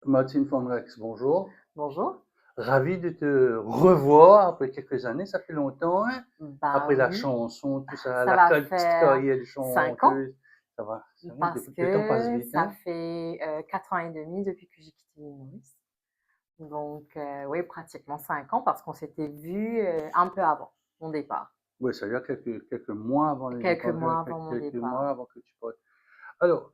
Martine Fonrex, bonjour. Bonjour. Ravi de te revoir après quelques années, ça fait longtemps, hein? Bah Après la oui, chanson, tout ça, ça la va petite faire carrière de 5 ans chanteuse, ça va, parce le temps passe que vite, ça hein? fait 4 ans et demi depuis que j'ai quitté l'île Maurice. Donc oui, pratiquement 5 ans parce qu'on s'était vu un peu avant mon départ, Oui, ça veut dire quelques mois avant le quelques départ, mois avant mon quelques départ. mois avant que tu partes. Alors,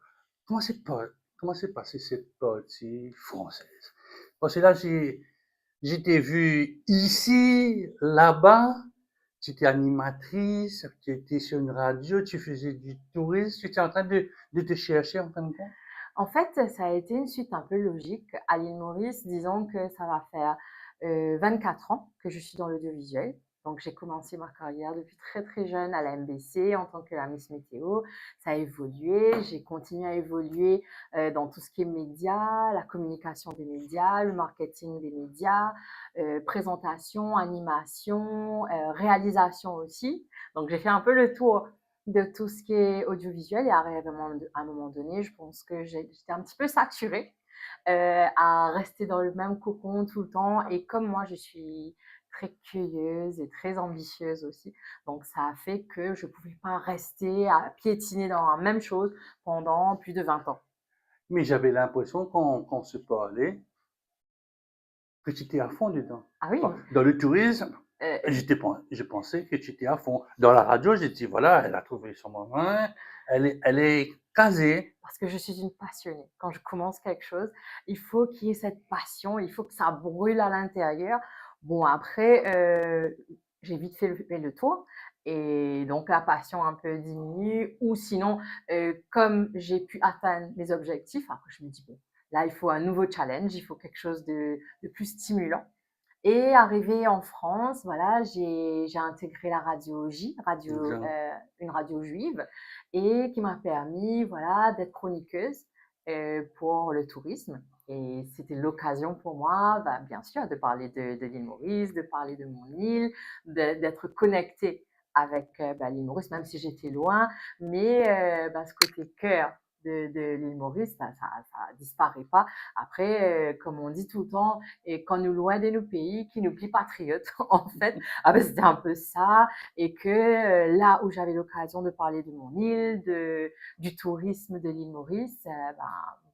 comment c'est pas, comment s'est passée cette partie française? Parce que là, je t'ai vu ici, là-bas, tu étais animatrice, tu étais sur une radio, tu faisais du tourisme, tu étais en train de te chercher en fin de compte. En fait, ça a été une suite un peu logique. À l'île Maurice, disons que ça va faire 24 ans que je suis dans l'audiovisuel. Donc, j'ai commencé ma carrière depuis très très jeune à la MBC en tant que la Miss Météo. Ça a évolué. J'ai continué à évoluer dans tout ce qui est médias, la communication des médias, le marketing des médias, présentation, animation, réalisation aussi. Donc, j'ai fait un peu le tour de tout ce qui est audiovisuel et à un moment donné, je pense que j'étais un petit peu saturée à rester dans le même cocon tout le temps. Et comme moi, je suis très curieuse et très ambitieuse aussi, donc ça a fait que je ne pouvais pas rester à piétiner dans la même chose pendant plus de 20 ans. Mais j'avais l'impression qu'on se parlait, que tu étais à fond dedans. Ah oui, Bon, dans le tourisme, euh, je pensais que tu étais à fond. Dans la radio, j'ai dit, voilà, elle a trouvé son moment, elle est casée. parce que je suis une passionnée. Quand je commence quelque chose, il faut qu'il y ait cette passion, il faut que ça brûle à l'intérieur. Bon, après, j'ai vite fait le tour et donc la passion un peu diminue. Ou sinon, comme j'ai pu atteindre mes objectifs, après je me dis, bon, là, il faut un nouveau challenge, il faut quelque chose de plus stimulant. Et arrivée en France, voilà, j'ai intégré la radio J, une radio juive, et qui m'a permis, voilà, d'être chroniqueuse pour le tourisme. Et c'était l'occasion pour moi, bah, bien sûr, de parler de l'île Maurice, de parler de mon île, d'être connectée avec bah, l'île Maurice, même si j'étais loin. Mais bah, ce côté cœur de l'île Maurice, ça disparaît pas. Après, comme on dit tout le temps, et quand nous loin de nos pays, qui nous plie patriotes, en fait, ah ben, c'était un peu ça. Et que là où j'avais l'occasion de parler de mon île, du tourisme de l'île Maurice, ben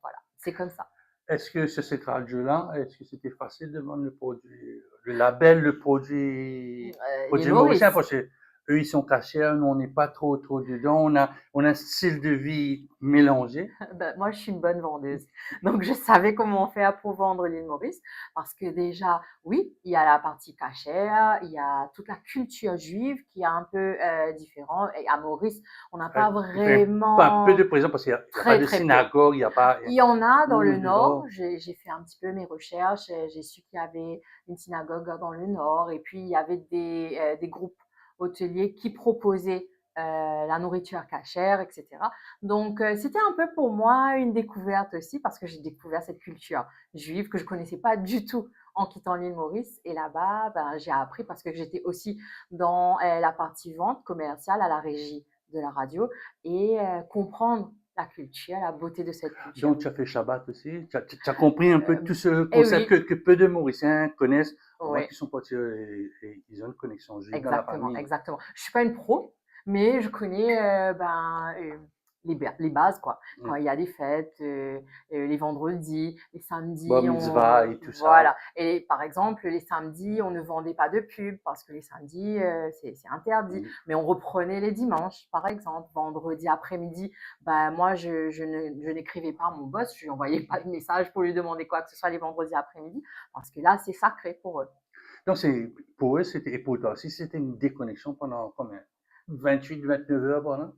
voilà, c'est comme ça. Est-ce que sur cette radio-là, est-ce que c'était facile de vendre le produit, le label, le L'île produit mauricien? Maurice. Parce que eux, ils sont cachés, nous, on n'est pas trop dedans. On a un style de vie mélangé. Ben, moi, je suis une bonne vendeuse. Donc, je savais comment faire pour vendre l'île Maurice. Parce que déjà, oui, il y a la partie cachère, il y a toute la culture juive qui est un peu différente. Et à Maurice, on n'a pas Enfin, pas peu de vraiment présents parce qu'il n'y a pas très, de très peu. synagogue, il n'y a pas, Il y en a dans ou le nord. dehors. J'ai fait un petit peu mes recherches. J'ai su qu'il y avait une synagogue dans le nord. Et puis, il y avait des groupes hôteliers qui proposaient la nourriture cachère, etc. Donc, c'était un peu pour moi une découverte aussi parce que j'ai découvert cette culture juive que je connaissais pas du tout en quittant l'île Maurice. Et là-bas, ben, j'ai appris parce que j'étais aussi dans la partie vente commerciale à la régie de la radio et comprendre la culture, la beauté de cette culture. Donc, tu as fait Shabbat aussi. Tu as compris un peu tout ce Et concept oui, que peu de Mauriciens connaissent, à moins oui, qu'ils sont partis et ils ont une connexion juive dans la exactement, famille. exactement. Je suis pas une pro, mais je connais les bases, quoi. Quand Mm. il y a des fêtes, les vendredis, les Bar samedis, mitzvah et tout ça. voilà. Et par exemple, les samedis, on ne vendait pas de pub parce que les samedis, c'est interdit. Mm. Mais on reprenait les dimanches, par exemple. Vendredi après-midi, bah, moi, je n'écrivais pas à mon boss, je lui envoyais pas de message pour lui demander quoi que ce soit les vendredis après-midi parce que là, c'est sacré pour eux. Donc, pour eux, c'était, et pour toi aussi, c'était une déconnexion pendant combien? 28, 29 heures pendant?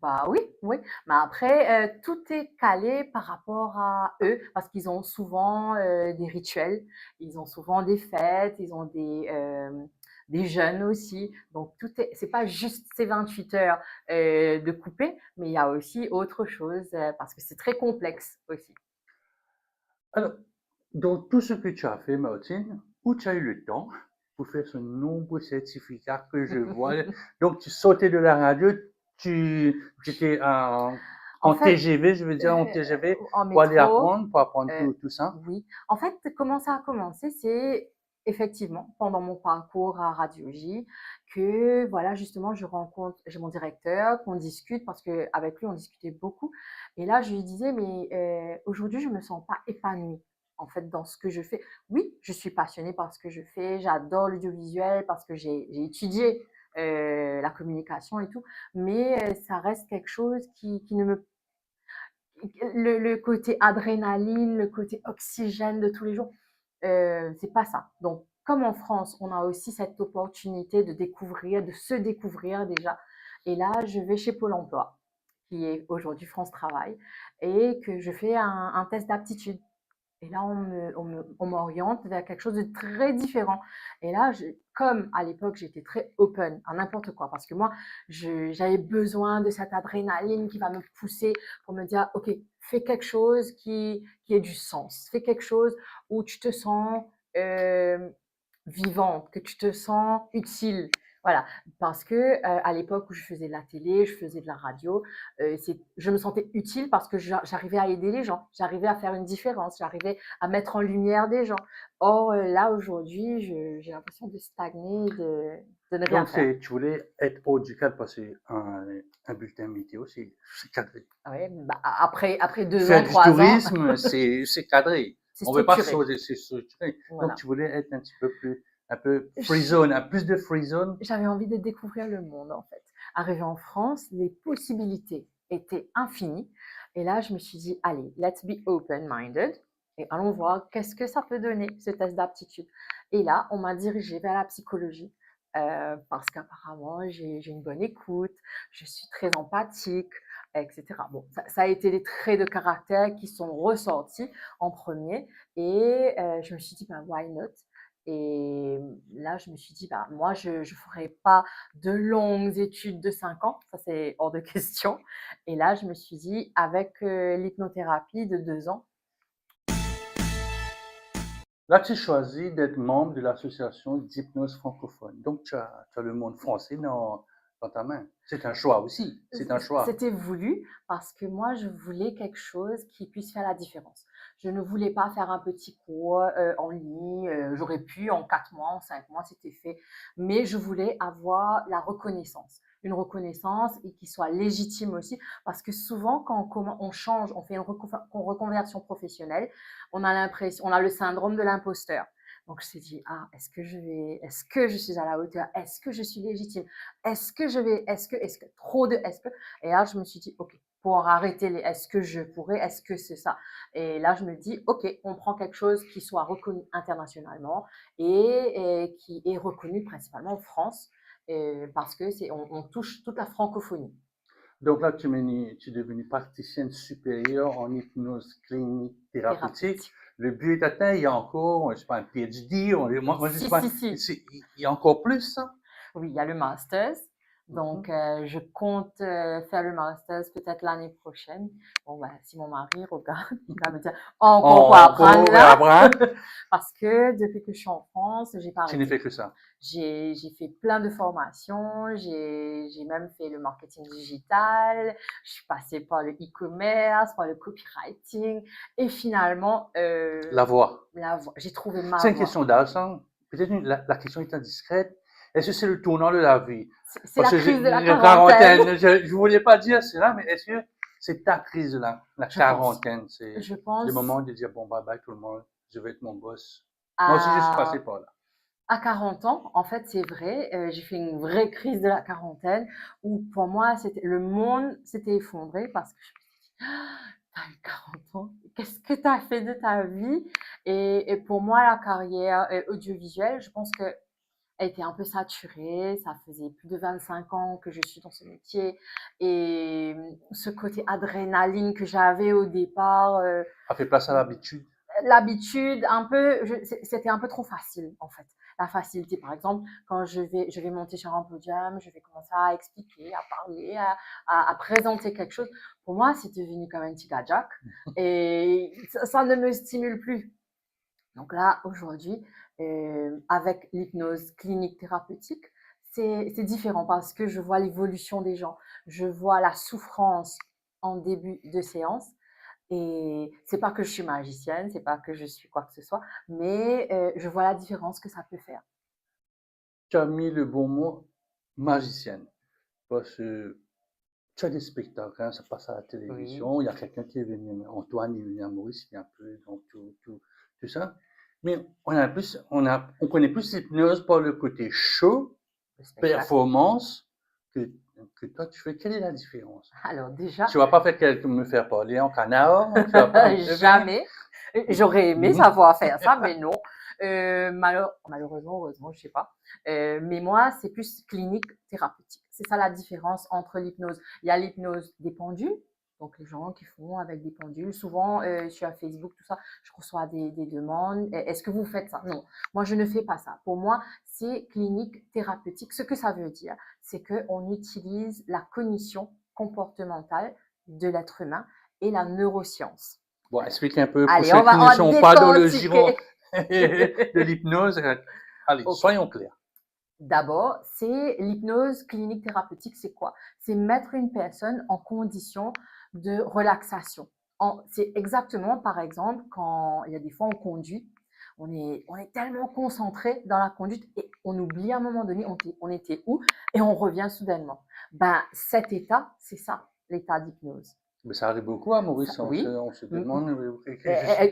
Bah oui, oui. Mais après, tout est calé par rapport à eux, parce qu'ils ont souvent des rituels, ils ont souvent des fêtes, ils ont des jeûnes aussi. Donc c'est pas juste ces 28 heures de couper, mais il y a aussi autre chose, parce que c'est très complexe aussi. Alors, dans tout ce que tu as fait, Martine, où tu as eu le temps pour faire ce nombreux certificats que je vois? Donc, tu sortais de la radio, tu étais En En fait, TGV, je veux dire en TGV en pour aller métro, apprendre, pour apprendre heu, tout ça? oui. En fait, comment ça a commencé? C'est effectivement pendant mon parcours à Radio J que voilà, justement, j'ai mon directeur, qu'on discute parce qu'avec lui, on discutait beaucoup et là, je lui disais: «Mais, aujourd'hui, je me sens pas épanouie, en fait, dans ce que je fais». Oui, je suis passionnée par ce que je fais, j'adore l'audiovisuel parce que j'ai étudié, la communication et tout, mais, ça reste quelque chose qui ne me le côté adrénaline, le côté oxygène de tous les jours, c'est pas ça. Donc, comme en France, on a aussi cette opportunité de découvrir, de se découvrir déjà. Et là, je vais chez Pôle emploi, qui est aujourd'hui France Travail, et que je fais un test d'aptitude. Et là, on m'oriente vers quelque chose de très différent. Et là, comme à l'époque, j'étais très open à n'importe quoi, parce que moi, j'avais besoin de cette adrénaline qui va me pousser pour me dire, OK, fais quelque chose qui ait du sens, fais quelque chose où tu te sens vivante, que tu te sens utile. Voilà, parce que à l'époque où je faisais de la télé, je faisais de la radio, je me sentais utile parce que j'arrivais à aider les gens, j'arrivais à faire une différence, j'arrivais à mettre en lumière des gens. Or, là, aujourd'hui, j'ai l'impression de stagner, de ne rien Donc, faire. tu voulais être haut du cadre parce que un bulletin météo, c'est cadré. Ah ouais, bah, après 2 Faire ans, du 3 ans, tourisme, c'est cadré. c'est On ne veut pas structuré. changer, c'est structuré. Donc, Voilà. tu voulais être un petit peu plus, un peu free J zone, un plus de free zone. J'avais envie de découvrir le monde, en fait. Arrivée en France, les possibilités étaient infinies et là, je me suis dit: «Allez, let's be open-minded et allons voir qu'est-ce que ça peut donner, ce test d'aptitude». Et là, on m'a dirigée vers la psychologie, parce qu'apparemment j'ai une bonne écoute, je suis très empathique et cetera. Bon, ça a été des traits de caractère qui sont ressortis en premier et je me suis dit: «Ben, why not?» Et là, je me suis dit: «Bah, moi, je ne ferai pas de longues études de 5 ans, ça c'est hors de question». Et là, je me suis dit: «Avec, l'hypnothérapie de 2 ans». Là, tu choisis d'être membre de l'association d'hypnose francophone. Donc, tu as le monde français dans ta main. C'est un choix aussi. C'est un choix. C'était voulu parce que moi, je voulais quelque chose qui puisse faire la différence. Je ne voulais pas faire un petit cours en ligne. J'aurais pu en 4 mois, en 5 mois, c'était fait. Mais je voulais avoir la reconnaissance. Une reconnaissance et qui soit légitime aussi. Parce que souvent, quand on change, on fait une reconversion professionnelle, on a le syndrome de l'imposteur. Donc, je me suis dit, ah, est-ce que je suis à la hauteur? Est-ce que je suis légitime? Est-ce que, trop de est-ce que. Et là, je me suis dit, OK, pour arrêter les est-ce que je pourrais, est-ce que c'est ça. Et là, je me dis, OK, on prend quelque chose qui soit reconnu internationalement et qui est reconnu principalement en France parce que on touche toute la francophonie Donc là, tu es devenue praticienne supérieure en hypnose clinique thérapeutique. thérapeutique. Le but est atteint. Il y a encore, je sais pas, un PhD. Moi, je sais Si, pas. si, si. Il y a encore plus, ça? Oui, il y a le masters. Mhm. Donc, je compte faire le masters peut-être l'année prochaine. Bon, bah, si mon mari regarde, il va me dire encore quoi apprendre Encore, et là. après, Parce que depuis que je suis en France, j'ai pas tu n'as arrêté. fait que ça. J'ai fait plein de formations, j'ai même fait le marketing digital, je suis passée par le e-commerce, par le copywriting et finalement, La voix. j'ai trouvé ma C'est une voie. question d'argent. Peut-être la question est indiscrète. Est-ce que c'est le tournant de la vie? C'est Parce la que crise de la la quarantaine. quarantaine, je ne voulais pas dire cela, mais est-ce que c'est ta crise de la Je pense. quarantaine? C'est Je le pense moment de dire, bon, bye bye tout le monde, je vais être mon boss. Moi aussi, je suis passé à par là. 40 ans, en fait, c'est vrai, j'ai fait une vraie crise de la quarantaine où pour moi, le monde s'était effondré parce que je me suis dit: «Ah, tu eu 40 ans, qu'est-ce que tu as fait de ta vie?» Et pour moi, la carrière, audiovisuelle, je pense qu'elle était un peu saturée. Ça faisait plus de 25 ans que je suis dans ce métier et ce côté adrénaline que j'avais au départ, A fait place à l'habitude. l'habitude, un peu, c'était un peu trop facile en fait. La facilité, par exemple, quand je vais monter sur un podium, je vais commencer à expliquer, à parler, à présenter quelque chose. Pour moi, c'est devenu comme un petit gadget et ça ne me stimule plus. Donc là, aujourd'hui, avec l'hypnose clinique thérapeutique, c'est différent parce que je vois l'évolution des gens, je vois la souffrance en début de séance. Et c'est pas que je suis magicienne, c'est pas que je suis quoi que ce soit, mais je vois la différence que ça peut faire. Tu as mis le bon mot magicienne. Parce que tu as des spectacles, hein, ça passe à la Oui. télévision, il y a quelqu'un qui est venu, Antoine, il est venu à Maurice, il est un peu dans tout ça. Mais on connaît plus l'hypnose par le côté show, Le spectacle. performance, que, que toi tu fais. Quelle est la différence? Alors déjà, Tu vas pas me faire parler en canard, tu vas pas me faire. jamais. J'aurais aimé Mhm. savoir faire ça, mais non. Malheureusement, heureusement, je sais pas. Mais moi, c'est plus clinique thérapeutique. C'est ça la différence entre l'hypnose. Il y a l'hypnose des pendules, donc les gens qui font avec des pendules. Souvent, sur Facebook, tout ça, je reçois des demandes. Est-ce que vous faites ça? Non, moi, je ne fais pas ça. Pour moi, c'est clinique thérapeutique. Ce que ça veut dire, c'est qu'on utilise la cognition comportementale de l'être humain et la neuroscience. Bon, explique un peu pour Allez, ceux qui on ne va sont pas dans le giron décortiquer. de l'hypnose. Allez, Ok. soyons clairs. D'abord, c'est l'hypnose clinique thérapeutique. C'est quoi? C'est mettre une personne en condition de relaxation. C'est exactement, par exemple, quand il y a des fois on conduit, on est tellement concentré dans la conduite et on oublie à un moment donné on était où et on revient soudainement. Ben, cet état, c'est ça, l'état d'hypnose. Mais ça arrive beaucoup à Maurice, Oui, on se demande,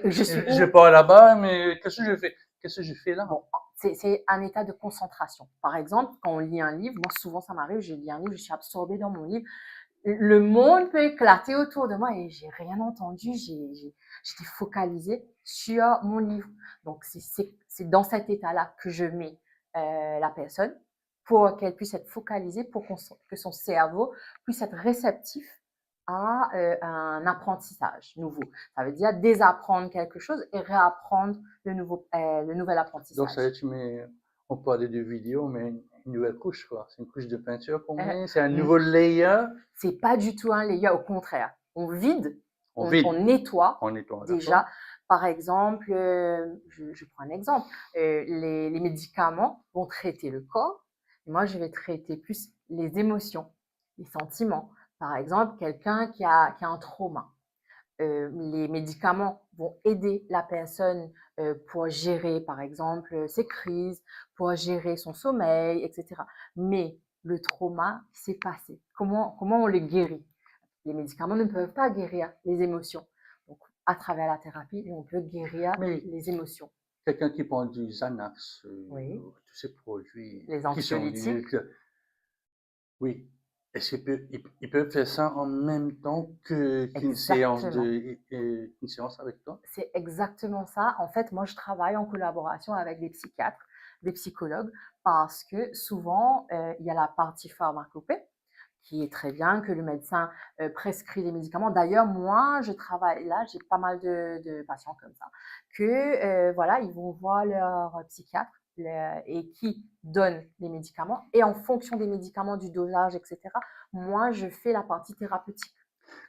je suis je où? pars là-bas, mais qu'est-ce que je fais? Qu'est-ce que je fais là? Bon, c'est un état de concentration. Par exemple, quand on lit un livre, moi souvent ça m'arrive, je lis un livre, je suis absorbée dans mon livre, le monde peut éclater autour de moi et j'ai rien entendu, j'étais focalisée sur mon livre. Donc c'est dans cet état-là que je mets la personne pour qu'elle puisse être focalisée, que son cerveau puisse être réceptif à un apprentissage nouveau. Ça veut dire désapprendre quelque chose et réapprendre le nouvel Donc, ça y est, apprentissage. on parlait de vidéo, mais une nouvelle couche, quoi. C'est une couche de peinture qu'on Euh, met, c'est un nouveau layer. c'est pas du tout un layer, au contraire. On vide, On on vide, nettoie on nettoie, d'accord? déjà. Par exemple, je prends un exemple, les médicaments vont traiter le corps. Et moi, je vais traiter plus les émotions, les sentiments. Par exemple, quelqu'un qui a un trauma. Les médicaments vont aider la personne pour gérer, par exemple, ses crises, pour gérer son sommeil, etc. Mais le trauma, c'est passé. Comment on le guérit? Les médicaments ne peuvent pas guérir les émotions. Donc, à travers la thérapie, on peut guérir Mais les émotions. quelqu'un qui prend du Xanax, Oui. tous ces produits Les qui sont anxiolytiques, nuls, oui. Est-ce ils peuvent faire ça en même temps exactement. une séance avec toi? C'est exactement ça. En fait, moi, je travaille en collaboration avec des psychiatres, des psychologues, parce que souvent, il y a la partie pharmacopée qui est très bien, que le médecin prescrit les médicaments. D'ailleurs, moi, je travaille là, j'ai pas mal de patients comme ça, que voilà, ils vont voir leur psychiatre et qui donne les médicaments. Et en fonction des médicaments, du dosage, etc., moi, je fais la partie thérapeutique.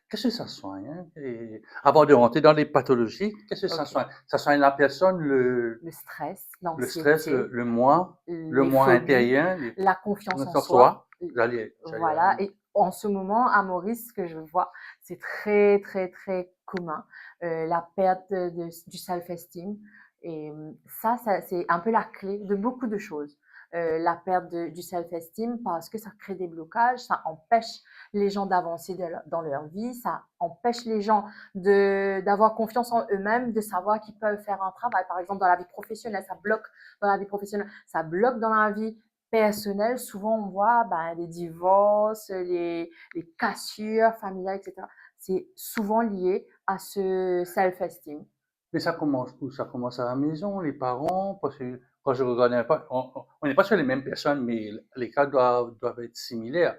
Qu'est-ce que ça soigne, hein? Et avant de rentrer dans les pathologies, qu'est-ce que ça OK. soigne? Ça soigne la personne, Le stress, le stress, l'anxiété, le les moi phobies, intérieur, la confiance en sur soi. soi. J'allais Voilà. Et en ce moment, à Maurice, ce que je vois, c'est très, très, très commun. La perte du self-esteem. Et ça, c'est un peu la clé de beaucoup de choses. La perte du self-esteem parce que ça crée des blocages, ça empêche les gens d'avancer dans leur vie, ça empêche les gens d'avoir confiance en eux-mêmes, de savoir qu'ils peuvent faire un travail. Par exemple, dans la vie professionnelle, ça bloque dans la vie professionnelle, ça bloque dans la vie personnelle. Souvent, on voit les divorces, les cassures familiales, etc. C'est souvent lié à ce self-esteem. mais ça commence où? Ça commence à la maison, les parents, parce que quand je regarde un peu, on n'est pas sur les mêmes personnes, mais les cas doivent être similaires.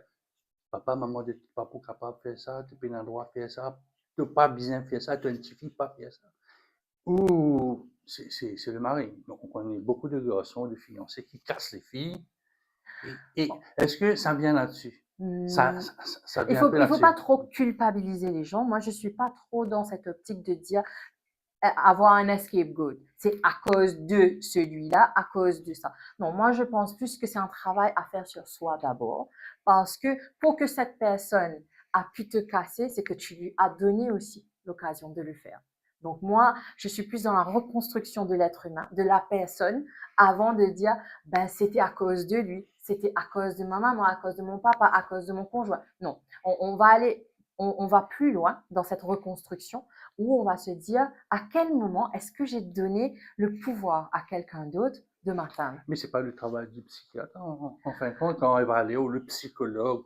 Papa, maman, tu n'es pas capable de faire ça, tu peux pas droit de faire ça, tu peux pas bien faire ça, tu ne suffit pas faire ça. Ou c'est le mari. Donc, on connaît beaucoup de garçons, de fiancés qui cassent les filles. Et Bon. est-ce que ça vient là-dessus? Ça vient un peu Il faut pas là-dessus. trop culpabiliser les gens. Moi, je suis pas trop dans cette optique de dire avoir un scapegoat. C'est à cause de celui-là, à cause de ça. Non, moi, je pense plus que c'est un travail à faire sur soi d'abord, parce que pour que cette personne a pu te casser, c'est que tu lui as donné aussi l'occasion de le faire. Donc moi, je suis plus dans la reconstruction de l'être humain, de la personne, avant de dire, ben c'était à cause de lui, c'était à cause de ma maman, à cause de mon papa, à cause de mon conjoint. Non, on va aller, on va plus loin dans cette reconstruction où on va se dire, à quel moment est-ce que j'ai donné le pouvoir à quelqu'un d'autre de m'atteindre? Mais c'est pas le travail du psychiatre, en fin de compte, quand elle va aller ou le psychologue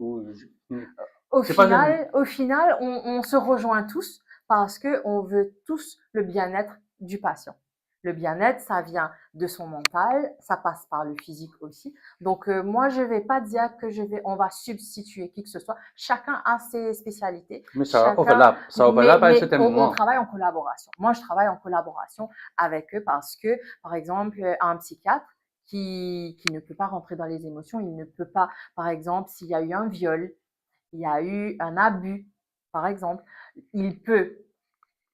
c'est pas un... Au final, on se rejoint tous parce qu'on veut tous le bien-être du patient. Le bien-être, ça vient de son mental, ça passe par le physique aussi. Donc, moi, je vais pas dire que on va substituer qui que ce soit. Chacun a ses spécialités. Mais Chacun, ça overlap à un certain on moment. travaille en collaboration. Moi, je travaille en collaboration avec eux parce que, par exemple, un psychiatre qui ne peut pas rentrer dans les émotions, il ne peut pas, par exemple, s'il y a eu un viol, il y a eu un abus, par exemple, il peut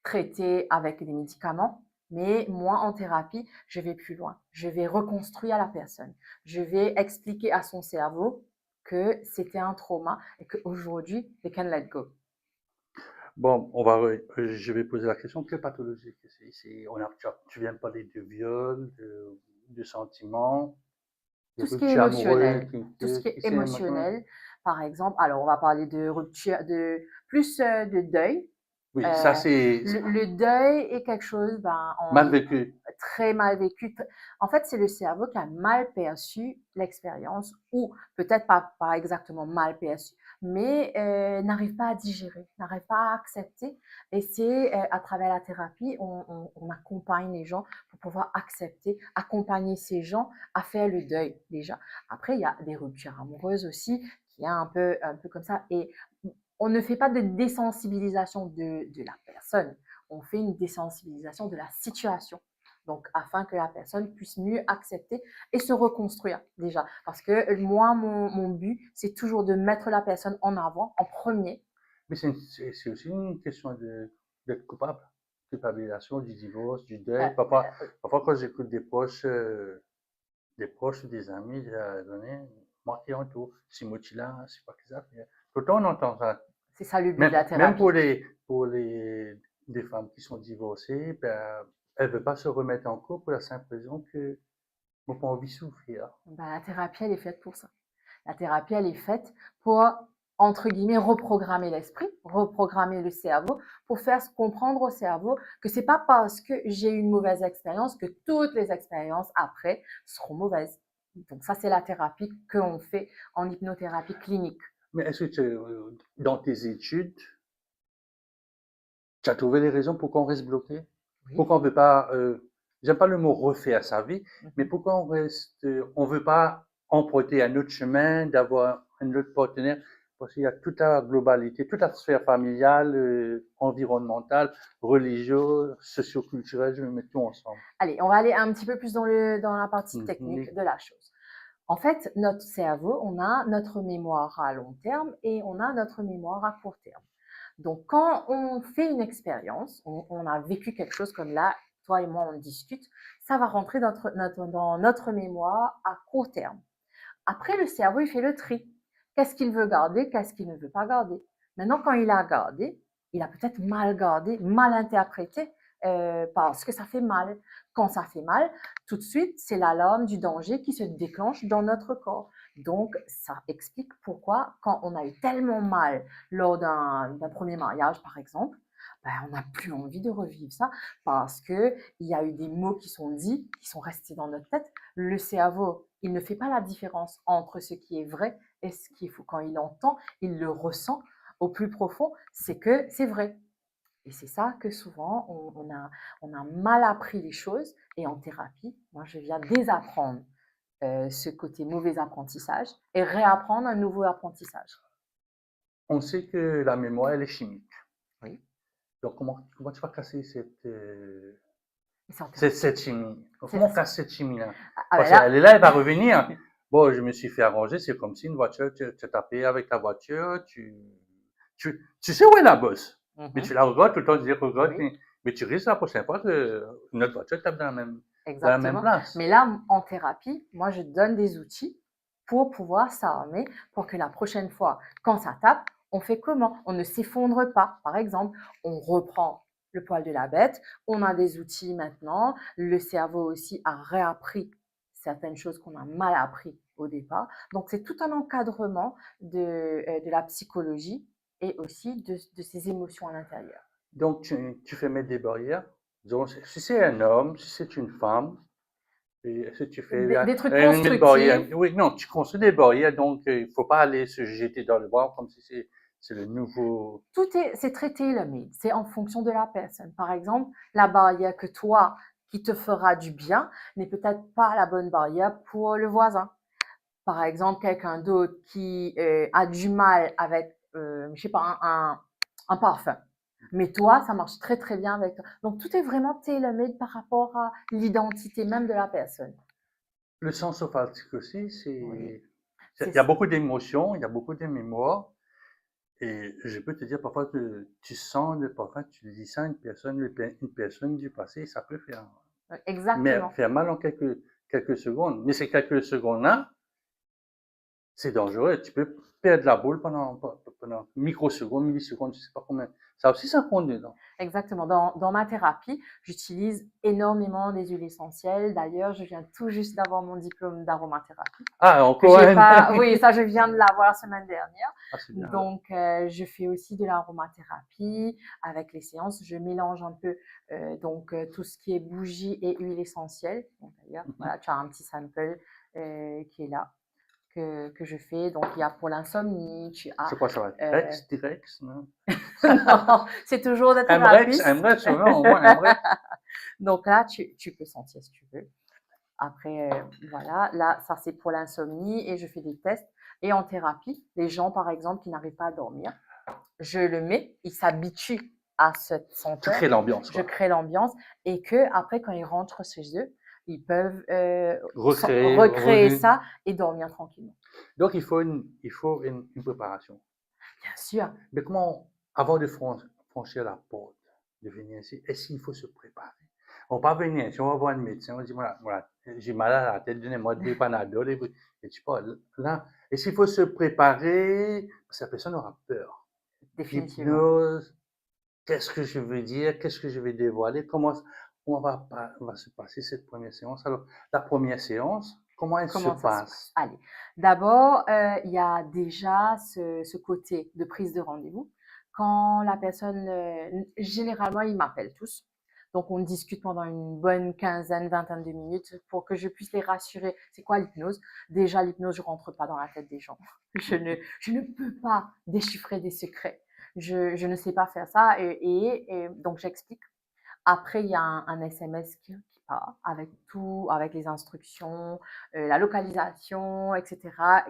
traiter avec des médicaments, mais moi, en thérapie, je vais plus loin. Je vais reconstruire la personne. Je vais expliquer à son cerveau que c'était un trauma et qu'aujourd'hui, they can let go. Bon, je vais poser la question, quelle pathologie que c'est ici? Tu viens de parler de viol, de sentiments, de Tout ce qui est rupture amoureuse, émotionnel, tout ce qui est émotionnel, par exemple, alors on va parler de rupture, plus de deuil. Oui, ça c'est Le deuil est quelque chose mal vécu. très mal vécu. En fait, c'est le cerveau qui a mal perçu l'expérience ou peut-être pas exactement mal perçu, mais n'arrive pas à digérer, n'arrive pas à accepter. Et c'est à travers la thérapie, on accompagne les gens pour pouvoir accepter, accompagner ces gens à faire le deuil déjà. Après, il y a des ruptures amoureuses aussi qui est un peu comme ça. Et on ne fait pas de désensibilisation de la personne, on fait une désensibilisation de la situation. Donc, afin que la personne puisse mieux accepter et se reconstruire déjà. Parce que moi, mon but, c'est toujours de mettre la personne en avant, en premier. Mais c'est aussi une question d'être coupable. Culpabilisation, du divorce, du deuil. Parfois quand j'écoute des proches ou des amis, donné, moi qui en tout, c'est motilant, c'est pas que ça. Tout le temps on entend ça. C'est ça le but de la Même thérapie. pour des femmes qui sont divorcées, ben, elles ne veulent pas se remettre en couple pour la simple raison que n'ont pas envie de souffrir. La thérapie, elle est faite pour ça. La thérapie, elle est faite pour, entre guillemets, reprogrammer l'esprit, reprogrammer le cerveau, pour faire comprendre au cerveau que c'est pas parce que j'ai eu une mauvaise expérience que toutes les expériences après seront mauvaises. Donc ça, c'est la thérapie qu'on fait en hypnothérapie clinique. Mais est-ce que dans tes études, tu as trouvé les raisons pourquoi on reste bloqué? Oui. Pourquoi on ne veut pas, j'aime pas le mot refaire sa vie, mais pourquoi on veut pas emprunter un autre chemin, d'avoir un autre partenaire? Parce qu'il y a toute la globalité, toute la sphère familiale, environnementale, religieuse, socioculturelle, je vais mettre tout ensemble. Allez, on va aller un petit peu plus dans la partie technique de la chose. En fait, notre cerveau, on a notre mémoire à long terme et on a notre mémoire à court terme. Donc, quand on fait une expérience, on a vécu quelque chose comme là, toi et moi, on discute, ça va rentrer dans notre mémoire à court terme. Après, le cerveau, il fait le tri. Qu'est-ce qu'il veut garder, qu'est-ce qu'il ne veut pas garder. Maintenant, quand il a gardé, il a peut-être mal gardé, mal interprété, parce que ça fait mal. Quand ça fait mal, tout de suite, c'est l'alarme du danger qui se déclenche dans notre corps. Donc, ça explique pourquoi, quand on a eu tellement mal lors d'un premier mariage, par exemple, ben, on n'a plus envie de revivre ça parce qu'il y a eu des mots qui sont dits, qui sont restés dans notre tête. Le cerveau, il ne fait pas la différence entre ce qui est vrai et ce qui est faux. Quand il entend, il le ressent au plus profond, c'est que c'est vrai. Et c'est ça que souvent, on a mal appris les choses. Et en thérapie, moi, je viens désapprendre ce côté mauvais apprentissage et réapprendre un nouveau apprentissage. On sait que la mémoire, elle est chimique. Oui. Donc, comment tu vas casser C'est cette chimie? Comment on casse cette chimie-là? Parce là, qu'elle est là, elle va revenir. Bon, je me suis fait arranger, c'est comme si une voiture, tu as payé avec ta voiture, tu sais où est la bosse, mais tu la regardes tout le temps, tu dis regarde, oui. mais tu risques la prochaine fois que notre voiture tape dans la même Exactement. place. Mais là, en thérapie, moi, je donne des outils pour pouvoir s'armer pour que la prochaine fois, quand ça tape, On fait comment? On ne s'effondre pas. Par exemple, on reprend le poil de la bête, on a des outils maintenant, le cerveau aussi a réappris certaines choses qu'on a mal appris au départ. Donc, c'est tout un encadrement de la psychologie et aussi de ses émotions à l'intérieur. Donc, tu fais mettre des barrières. Disons, si c'est un homme, si c'est une femme, et si tu fais Des trucs une barrière, constructifs. oui, non, tu construis des barrières, donc il ne faut pas aller se jeter dans le bois comme si c'est le nouveau. C'est très tailor-made, c'est en fonction de la personne. Par exemple, la barrière que toi, qui te fera du bien, n'est peut-être pas la bonne barrière pour le voisin. Par exemple, quelqu'un d'autre qui a du mal avec, je sais pas, un parfum. Mais toi, ça marche très très bien avec toi. Donc, tout est vraiment tailor-made par rapport à l'identité même de la personne. Le sens olfactif aussi, Oui, il c'est y a ça. beaucoup d'émotions, il y a beaucoup de mémoires. Et je peux te dire, parfois, tu sens le parfum, tu dis ça à une personne du passé, ça peut Exactement. faire mal en quelques secondes. Mais ces quelques secondes-là, c'est dangereux. Tu peux perdre la boule pendant microsecondes, millisecondes, je ne sais pas combien. Ça aussi, ça compte dedans. Exactement. Dans ma thérapie, j'utilise énormément des huiles essentielles. D'ailleurs, je viens tout juste d'avoir mon diplôme d'aromathérapie. Ah, Que encore j'ai un. pas, oui, ça, je viens de l'avoir la semaine dernière. Ah, c'est bien. Donc, je fais aussi de l'aromathérapie avec les séances. Je mélange un peu tout ce qui est bougies et huiles essentielles. Donc, d'ailleurs, Mhm. voilà, tu as un petit sample qui est là, que je fais. Donc, il y a pour l'insomnie, tu as C'est quoi ça va? euh, Rex, T-Rex, non? non, c'est toujours de thérapiste. Mrex, non, au moins Mrex. Donc là, tu peux sentir si tu veux. Après, voilà, là, ça c'est pour l'insomnie et je fais des tests. Et en thérapie, les gens, par exemple, qui n'arrivent pas à dormir, je le mets, ils s'habituent à cette Tu senteur, crées l'ambiance, je quoi. crée l'ambiance et que après, quand ils rentrent chez eux, ils peuvent Recréer, recréer ça et dormir tranquillement. Donc, il faut une préparation. Bien sûr, Mais comment, avant de franchir la porte, de venir ici, est-ce qu'il faut se préparer? On ne va pas venir ici, on va voir un médecin, on dit, voilà, j'ai mal à la tête, donnez-moi 2 Panadol, et tu parles. Là, est-ce qu'il faut se préparer? Parce que la personne aura peur. définitivement. L'hypnose, qu'est-ce que je veux dire? Qu'est-ce que je vais dévoiler? Comment va se passer cette première séance? Alors, la première séance, comment elle se Comment ça se passe? passe? Allez, d'abord, il y a déjà ce côté de prise de rendez-vous. Quand la personne, généralement, ils m'appellent tous. Donc, on discute pendant une bonne quinzaine, vingtaine de minutes pour que je puisse les rassurer. C'est quoi l'hypnose? Déjà, l'hypnose, je rentre pas dans la tête des gens. Je ne peux pas déchiffrer des secrets. Je ne sais pas faire ça et donc j'explique. Après, il y a un SMS qui part avec tout, avec les instructions, la localisation, etc.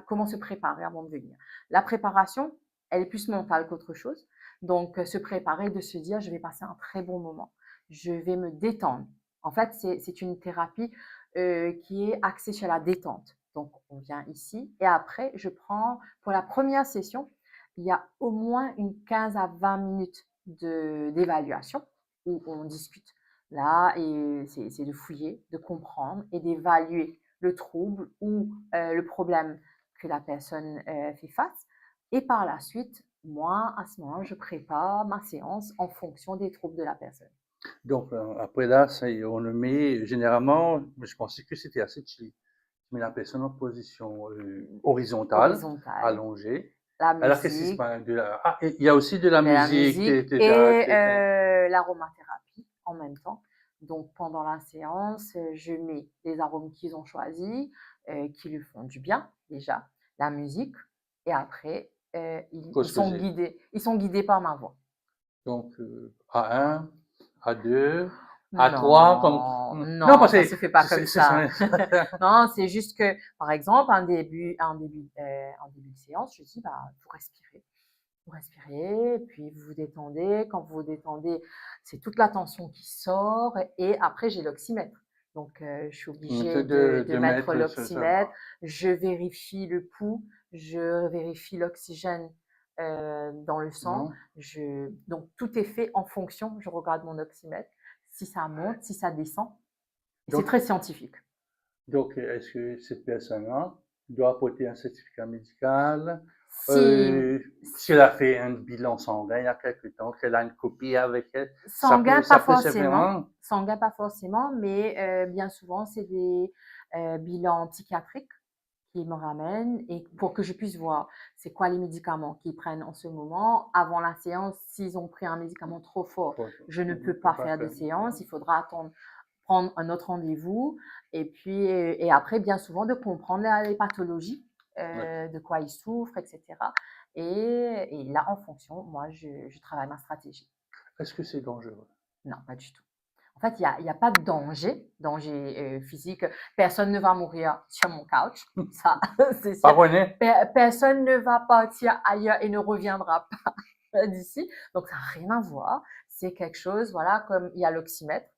Comment se préparer avant de venir. La préparation, elle est plus mentale qu'autre chose. Donc, se préparer, de se dire, je vais passer un très bon moment. Je vais me détendre. En fait, c'est une thérapie qui est axée sur la détente. Donc, on vient ici et après, je prends, pour la première session, il y a au moins une 15 à 20 minutes d'évaluation où on discute. Là, et c'est de fouiller, de comprendre et d'évaluer le trouble ou le problème que la personne fait face. Et par la suite, moi, à ce moment, je prépare ma séance en fonction des troubles de la personne. Donc, après là, on le met, généralement, je pensais que c'était assez chill. Tu mets la personne en position horizontale, Horizontale, allongée. la Alors, qu'est-ce qui se musique, passe Ah, il y a aussi de la de la musique. musique et l'aromathérapie en même temps. Donc pendant la séance, je mets les arômes qu'ils ont choisis, qui lui font du bien déjà, la musique, et après Causerie. ils sont guidés par ma voix. Donc, A1, A2, A3, comme. Non, Non, non, parce ça que se fait pas comme ça. c'est Non, c'est juste que, par exemple, en début de séance, je dis, bah, vous respirez, puis vous vous détendez. Quand vous vous détendez, c'est toute la tension qui sort. Et après, j'ai l'oxymètre. Donc, je suis obligée de mettre mettre ça. l'oxymètre. Je vérifie le pouls, je vérifie l'oxygène dans le sang. Non? Donc, tout est fait en fonction. Je regarde mon oxymètre, si ça monte, si ça descend. Et c'est Donc, très scientifique. est-ce que cette personne-là doit apporter un certificat médical? Si Si elle a fait un bilan sanguin il y a quelque temps, qu'elle a une copie avec elle, sanguin, ça pas peut servir, forcément. hein? Sanguin, pas forcément, mais bien souvent, c'est des bilans psychiatriques qui me ramènent et pour que je puisse voir c'est quoi les médicaments qu'ils prennent en ce moment. Avant la séance, s'ils ont pris un médicament trop fort, Faut je ne peux faut pas pas faire de faire. séance. Il faudra attendre, prendre un autre rendez-vous. Et puis, et après, bien souvent, de comprendre les pathologies, Ouais. de quoi ils souffrent, etc. Et là, en fonction, moi, je travaille ma stratégie. Est-ce que c'est dangereux? Non, pas du tout. En fait, il y a pas de danger physique. Personne ne va mourir sur mon couch, ça, c'est Pas sûr. René? Personne ne va partir ailleurs et ne reviendra pas d'ici. Donc, ça n'a rien à voir. C'est quelque chose, voilà, comme il y a l'oxymètre.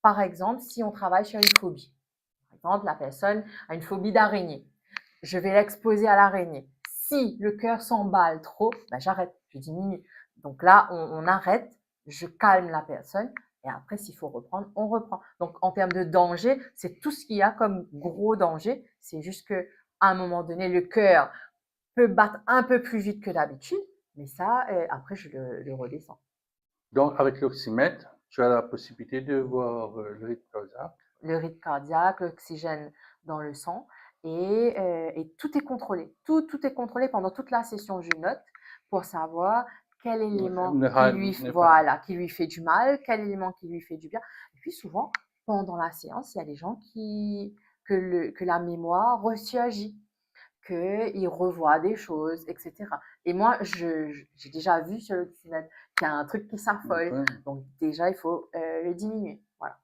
Par exemple, si on travaille sur une phobie, par exemple, la personne a une phobie d'araignée, je vais l'exposer à l'araignée. Si le cœur s'emballe trop, ben j'arrête, je diminue. Donc là, on arrête, je calme la personne et après, s'il faut reprendre, on reprend. Donc en termes de danger, c'est tout ce qu'il y a comme gros danger. C'est juste que à un moment donné, le cœur peut battre un peu plus vite que d'habitude, mais ça, après, je le redescends. Donc, avec l'oxymètre, tu as la possibilité de voir le rythme cardiaque. Le rythme cardiaque, l'oxygène dans le sang et tout est contrôlé. Tout est contrôlé pendant toute la session. Je note pour savoir quel élément voilà, qui lui fait du mal, quel élément qui lui fait du bien. Et puis souvent, pendant la séance, il y a des gens que la mémoire ressurgit, qu'ils revoient des choses, etc. Et moi, j'ai déjà vu sur l'oxymètre qu'il y a un truc qui s'affole. Ouais. Donc déjà, il faut le diminuer. Voilà,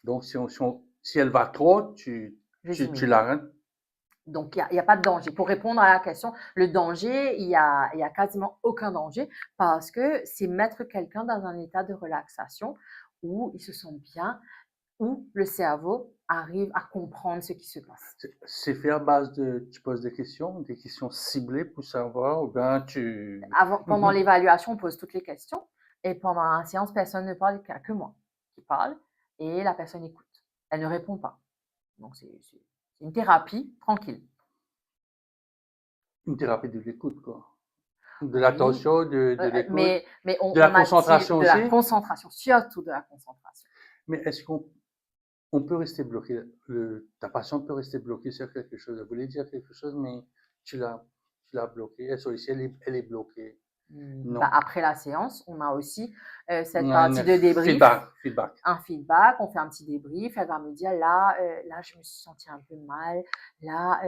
Donc, si elle va trop, je tu diminue. l'arrêtes. Donc, il y a pas de danger. Pour répondre à la question, le danger, il y a quasiment aucun danger parce que c'est mettre quelqu'un dans un état de relaxation où il se sent bien, où le cerveau arrive à comprendre ce qui se passe. C'est fait à base de, tu poses des questions ciblées pour savoir, ou bien tu... Pendant l'évaluation, on pose toutes les questions et pendant la séance, personne ne parle, il n'y a que moi qui parle et la personne écoute. Elle ne répond pas. Donc, c'est une thérapie tranquille. Une thérapie de l'écoute, quoi. De Oui, l'attention, de l'écoute, mais de la on active concentration de la aussi. concentration, surtout de la concentration. Mais est-ce qu'on peut rester bloqué, ta patient peut rester bloquée sur quelque chose, elle voulait dire quelque chose, mais tu l'as, tu l'as bloquée, elle est bloquée. Bah, Non. après la séance, on a aussi On cette a un partie de débrief, feedback. un feedback, on fait un petit débrief, elle va me dire là, là je me suis sentie un peu mal, là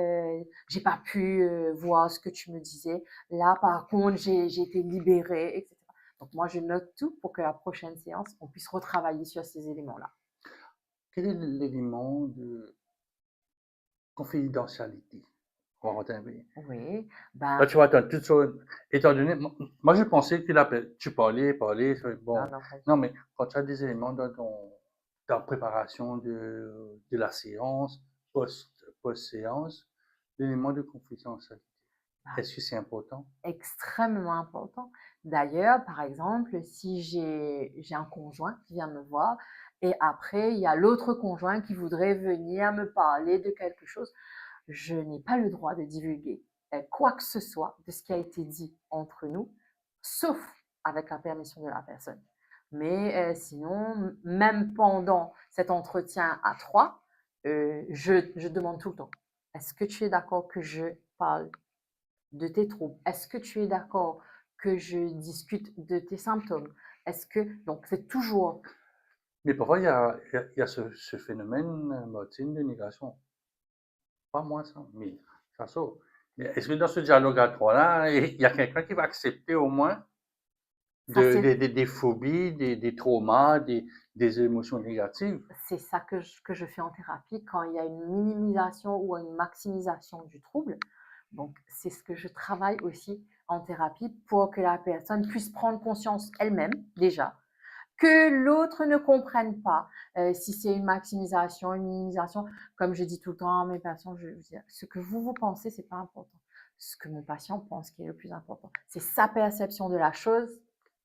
j'ai pas pu voir ce que tu me disais, là par contre j'ai été libérée, etc. Donc moi je note tout pour que la prochaine séance, on puisse retravailler sur ces éléments-là. Quel est l'élément de confidentialité? On va rentrer un peu. Oui, Là, ben tu vois, tu as toutes choses. Étant donné, moi, je pensais que là, tu parlais, non, bon. non, pas du Non, tout. mais quand tu as des éléments dans ta préparation de la séance, post-séance, l'élément de confidentialité, Ben, est-ce que c'est important? extrêmement important. D'ailleurs, par exemple, si j'ai un conjoint qui vient me voir et après, il y a l'autre conjoint qui voudrait venir me parler de quelque chose, je n'ai pas le droit de divulguer quoi que ce soit de ce qui a été dit entre nous, sauf avec la permission de la personne. Mais sinon, même pendant cet entretien à trois, je demande tout le temps, est-ce que tu es d'accord que je parle de tes troubles? Est-ce que tu es d'accord que je discute de tes symptômes? Est-ce que donc c'est toujours Mais parfois, il y a ce phénomène, Martine, de négation. Pas moi, ça, mais ça sort. Mais est-ce que dans ce dialogue à trois-là, il y a quelqu'un qui va accepter au moins ça des phobies, des traumas, des émotions négatives? c'est ça que je fais en thérapie quand il y a une minimisation ou une maximisation du trouble. Donc c'est ce que je travaille aussi en thérapie pour que la personne puisse prendre conscience elle-même déjà que l'autre ne comprenne pas. Si c'est une maximisation, une minimisation, comme je dis tout le temps à mes patients, je dis, ce que vous pensez, c'est pas important. Ce que mon patient pense qui est le plus important, c'est sa perception de la chose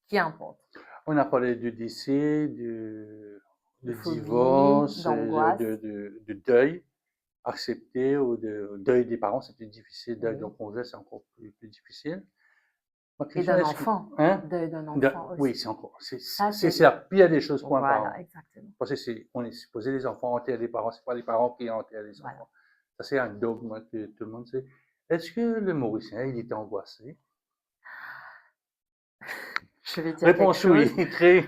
qui importe. On a parlé de décès, De de phobie, divorce, d'angoisse, de deuil. accepter ou de deuil des parents, c'est plus difficile. Deuil d'un Oui. conjoint, c'est encore plus difficile. Ma Et question d'un est-ce que, enfant, hein? deuil d'un De- enfant oui, aussi. c'est encore, Ça, c'est la pire des choses pour un voilà, parent. exactement. Parce que on est supposé les enfants enterrent les parents, c'est pas les parents qui enterrent les Voilà. enfants. Ça, c'est un dogme que tout le monde sait. Est-ce que le Mauricien, il était angoissé? Je vais dire quelque Réponse oui, chose. très.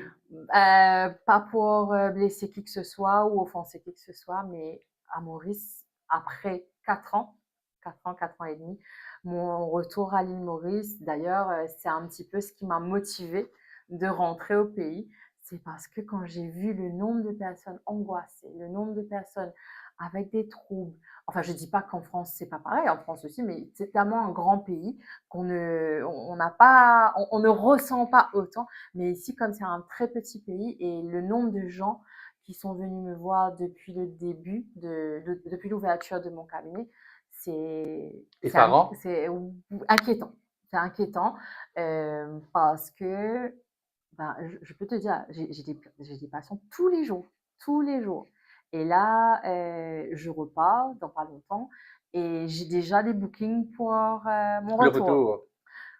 Pas pour blesser qui que ce soit ou offenser qui que ce soit, mais à Maurice, après 4 ans, 4 ans et demi, mon retour à l'île Maurice, d'ailleurs, c'est un petit peu ce qui m'a motivée de rentrer au pays. C'est parce que quand j'ai vu le nombre de personnes angoissées, le nombre de personnes avec des troubles, enfin, je dis pas qu'en France, c'est pas pareil, en France aussi, mais c'est tellement un grand pays on n'a pas, on ne ressent pas autant. Mais ici, comme c'est un très petit pays et le nombre de gens qui sont venus me voir depuis le début, depuis l'ouverture de mon cabinet, c'est Effarant? inquiétant. C'est inquiétant parce que ben, je peux te dire, j'ai des patients tous les jours, tous les jours. Et là, je repars dans pas longtemps et j'ai déjà des bookings pour mon Le retour. retour.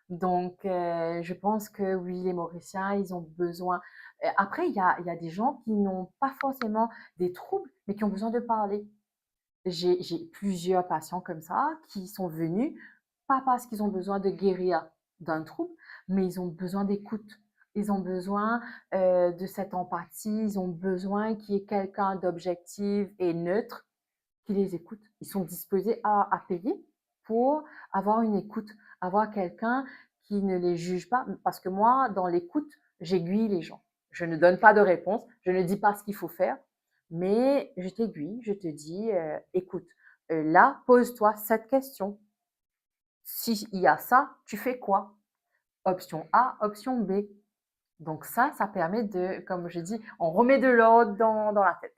Donc, je pense que oui, les Mauriciens, ils ont besoin. Après, il y a des gens qui n'ont pas forcément des troubles, mais qui ont besoin de parler. J'ai plusieurs patients comme ça qui sont venus, pas parce qu'ils ont besoin de guérir d'un trouble, mais ils ont besoin d'écoute. Ils ont besoin de cette empathie, ils ont besoin qu'il y ait quelqu'un d'objectif et neutre qui les écoute. Ils sont disposés à payer pour avoir une écoute, avoir quelqu'un qui ne les juge pas. Parce que moi, dans l'écoute, j'aiguille les gens. Je ne donne pas de réponse, je ne dis pas ce qu'il faut faire, mais je t'aiguille, je te dis, écoute, là, pose-toi cette question. S'il y a ça, tu fais quoi? Option A, option B. Donc ça permet de, comme je dis, on remet de l'ordre dans la tête.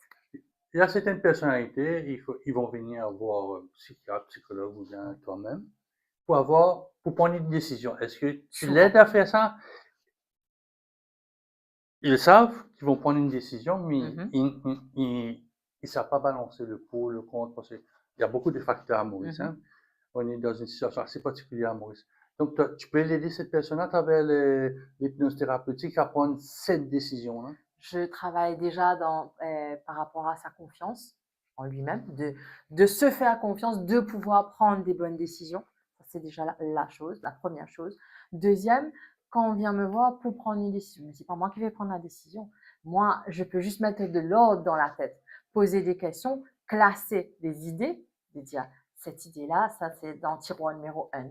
Il y a certaines personnalités, ils vont venir voir un psychiatre, psychologue ou bien Oui. toi-même pour prendre une décision. Est-ce que tu l'aides Souvent. à faire ça? Ils savent qu'ils vont prendre une décision, mais Mhm, ils savent pas balancer le pour, le contre, parce qu'il y a beaucoup de facteurs à Maurice, mhm. hein. On est dans une situation assez particulière à Maurice. Donc, tu peux aider cette personne à travers l'hypnose thérapeutique à prendre cette décision-là. Je travaille déjà par rapport à sa confiance en lui-même, de se faire confiance, de pouvoir prendre des bonnes décisions. Ça, c'est déjà la chose, la première chose. Deuxième, quand on vient me voir pour prendre une décision, c'est pas moi qui vais prendre la décision. Moi, je peux juste mettre de l'ordre dans la tête, poser des questions, classer des idées, de dire cette idée-là, ça c'est dans tiroir numéro 1.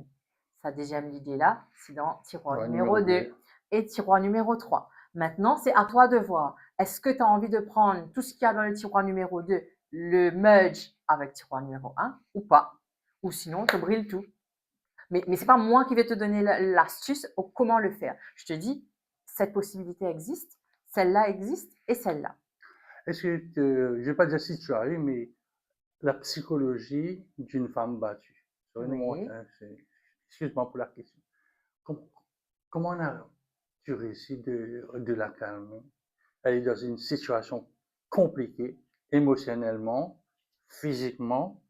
Sa deuxième idée-là, c'est dans tiroir Ouais, numéro numéro 2. 2 et tiroir numéro 3. Maintenant, c'est à toi de voir. Est-ce que tu as envie de prendre tout ce qu'il y a dans le tiroir numéro 2, le merge avec tiroir numéro 1 ou pas? Ou sinon, tu brilles tout. Mais ce n'est pas moi qui vais te donner l'astuce ou comment le faire. Je te dis, cette possibilité existe, celle-là existe et celle-là. Est-ce que, je ne vais pas dire si tu arrives, mais la psychologie d'une femme battue. Oui. Excuse-moi pour la question. Com- Comment as-tu réussi de la calmer? Elle est dans une situation compliquée, émotionnellement, physiquement.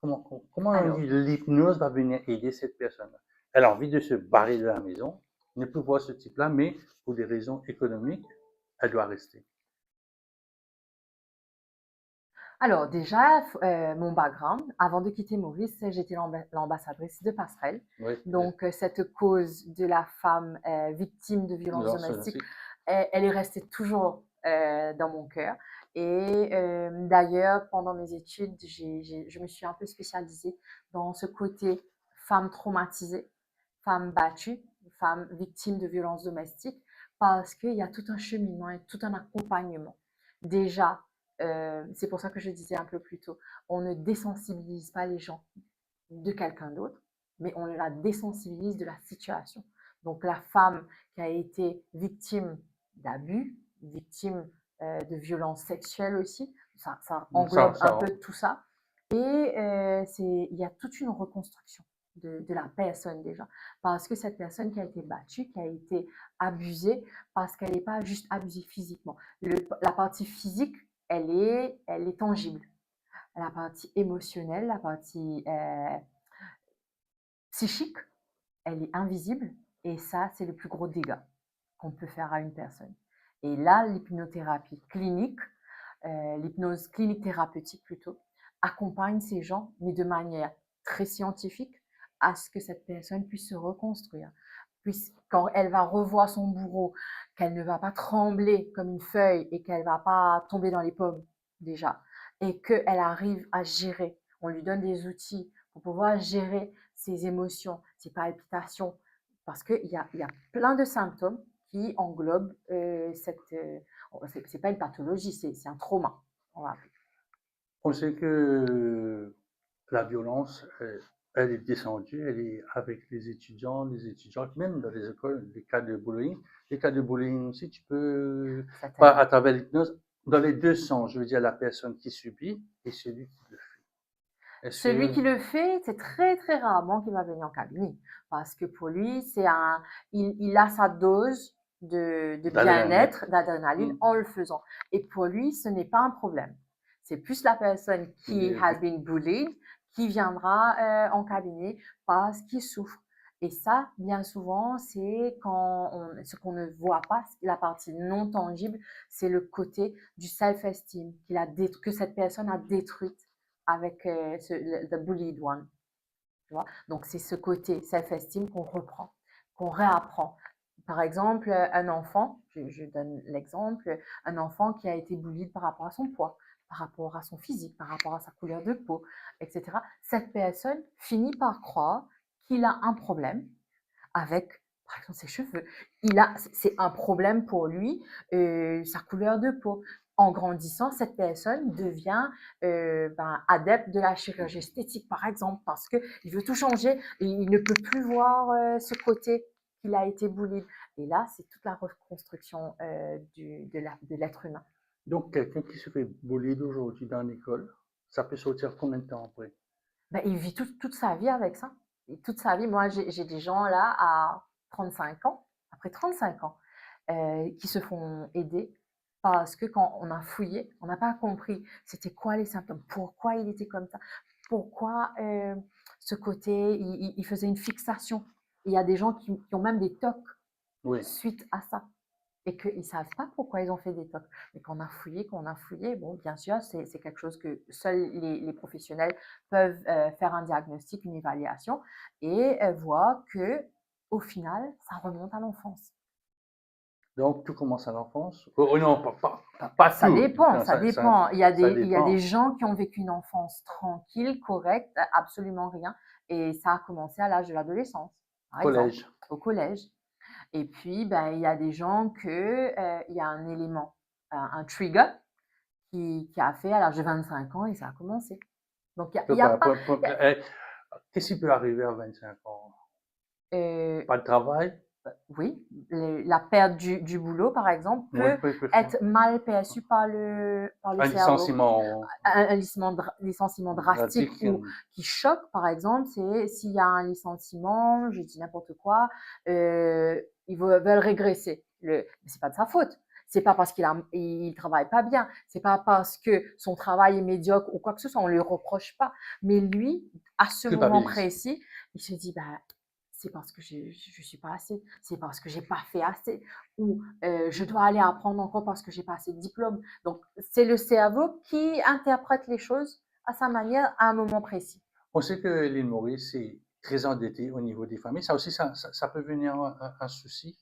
Comment Alors, l'hypnose va venir aider cette personne-là? Elle a envie de se barrer de la maison, ne plus voir ce type-là, mais pour des raisons économiques, elle doit rester. Alors déjà, mon background, avant de quitter Maurice, j'étais l'ambassadrice de Passerelle. Oui, Donc, cette cause de la femme victime de violences non, domestiques, elle est restée toujours dans mon cœur. Et d'ailleurs, pendant mes études, je me suis un peu spécialisée dans ce côté femme traumatisée, femme battue, femme victime de violences domestiques, parce qu'il y a tout un cheminement et tout un accompagnement. Déjà, c'est pour ça que je disais un peu plus tôt, on ne désensibilise pas les gens de quelqu'un d'autre, mais on la désensibilise de la situation. Donc la femme qui a été victime d'abus, victime de violences sexuelles aussi, ça englobe un peu tout ça. Et il y a toute une reconstruction de la personne déjà. Parce que cette personne qui a été battue, qui a été abusée, parce qu'elle n'est pas juste abusée physiquement. La partie physique, elle est tangible. la partie émotionnelle, la partie psychique, elle est invisible et ça, c'est le plus gros dégât qu'on peut faire à une personne. Et là, l'hypnothérapie clinique, l'hypnose clinique thérapeutique plutôt, accompagne ces gens, mais de manière très scientifique, à ce que cette personne puisse se reconstruire. Puisse, quand elle va revoir son bourreau, qu'elle ne va pas trembler comme une feuille et qu'elle ne va pas tomber dans les pommes déjà, et qu'elle arrive à gérer. On lui donne des outils pour pouvoir gérer ses émotions, ses palpitations, parce qu'il y a plein de symptômes qui englobent c'est pas une pathologie, c'est un trauma. On va appeler. On sait que la violence, elle est descendue, elle est avec les étudiants, les étudiantes, même dans les écoles, les cas de bullying. Les cas de bullying aussi, tu peux, pas Certainement. à travers l'hypnose, dans les deux sens, je veux dire la personne qui subit et celui qui le fait. Est-ce Celui que qui le fait, c'est très très rarement qu'il va venir en cabinet, parce que pour lui, il a sa dose de d'adrénaline? bien-être, d'adrénaline Hmm. en le faisant. Et pour lui, ce n'est pas un problème. C'est plus la personne qui has been bullied qui viendra en cabinet parce qu'il souffre. Et ça, bien souvent, c'est ce qu'on ne voit pas, la partie non tangible, c'est le côté du self-esteem que cette personne a détruite avec the bullied one. Tu vois? Donc, c'est ce côté self-esteem qu'on reprend, qu'on réapprend. Par exemple, un enfant, je donne l'exemple, un enfant qui a été bullied par rapport à son poids, par rapport à son physique, par rapport à sa couleur de peau, etc. Cette personne finit par croire qu'il a un problème avec, par exemple, ses cheveux. C'est un problème pour lui, sa couleur de peau. En grandissant, cette personne devient adepte de la chirurgie esthétique, par exemple, parce qu'il veut tout changer et il ne peut plus voir ce côté qu'il a été bullied. Et là, c'est toute la reconstruction de l'être humain. Donc, quelqu'un qui se fait bully aujourd'hui dans l'école, ça peut sortir combien de temps après? Ben, il vit toute sa vie avec ça. Et toute sa vie, moi, j'ai des gens là à 35 ans, après 35 ans, qui se font aider parce que quand on a fouillé, on n'a pas compris c'était quoi les symptômes, pourquoi il était comme ça, pourquoi ce côté, il faisait une fixation. Il y a des gens qui ont même des tocs Oui. suite à ça et qu'ils ne savent pas pourquoi ils ont fait des tocs. Mais qu'on a fouillé, bon, bien sûr, c'est quelque chose que seuls les professionnels peuvent faire un diagnostic, une évaluation et voir que au final, ça remonte à l'enfance. Donc, tout commence à l'enfance. Oh non, pas Ça tout. dépend, Non, ça dépend. Il y a ça il y a des dépend. gens qui ont vécu une enfance tranquille, correcte, absolument rien, et ça a commencé à l'âge de l'adolescence, par exemple, Collège. au collège. Et puis, ben, il y a des gens il y a un élément, un trigger qui a fait à l'âge de 25 ans et ça a commencé. Donc, il y a pas. Qu'est-ce qui peut arriver à 25 ans? Euh, Pas de travail? oui, la perte du boulot, par exemple, Oui, peut peut faire. être mal perçue par le Un cerveau. licenciement Un licenciement drastique drastique. ou qui choque, par exemple, c'est s'il y a un licenciement, je dis n'importe quoi, ils veulent régresser. C'est pas de sa faute. C'est pas parce il travaille pas bien. C'est pas parce que son travail est médiocre ou quoi que ce soit. On lui reproche pas. Mais lui, à ce moment Culpabilise. précis, il se dit, bah, c'est parce que je suis pas assez, c'est parce que j'ai pas fait assez, ou je dois aller apprendre encore parce que j'ai pas assez de diplôme. Donc, c'est le cerveau qui interprète les choses à sa manière à un moment précis. On sait que l'île Maurice est très endettée au niveau des familles. Ça aussi, ça peut venir un souci.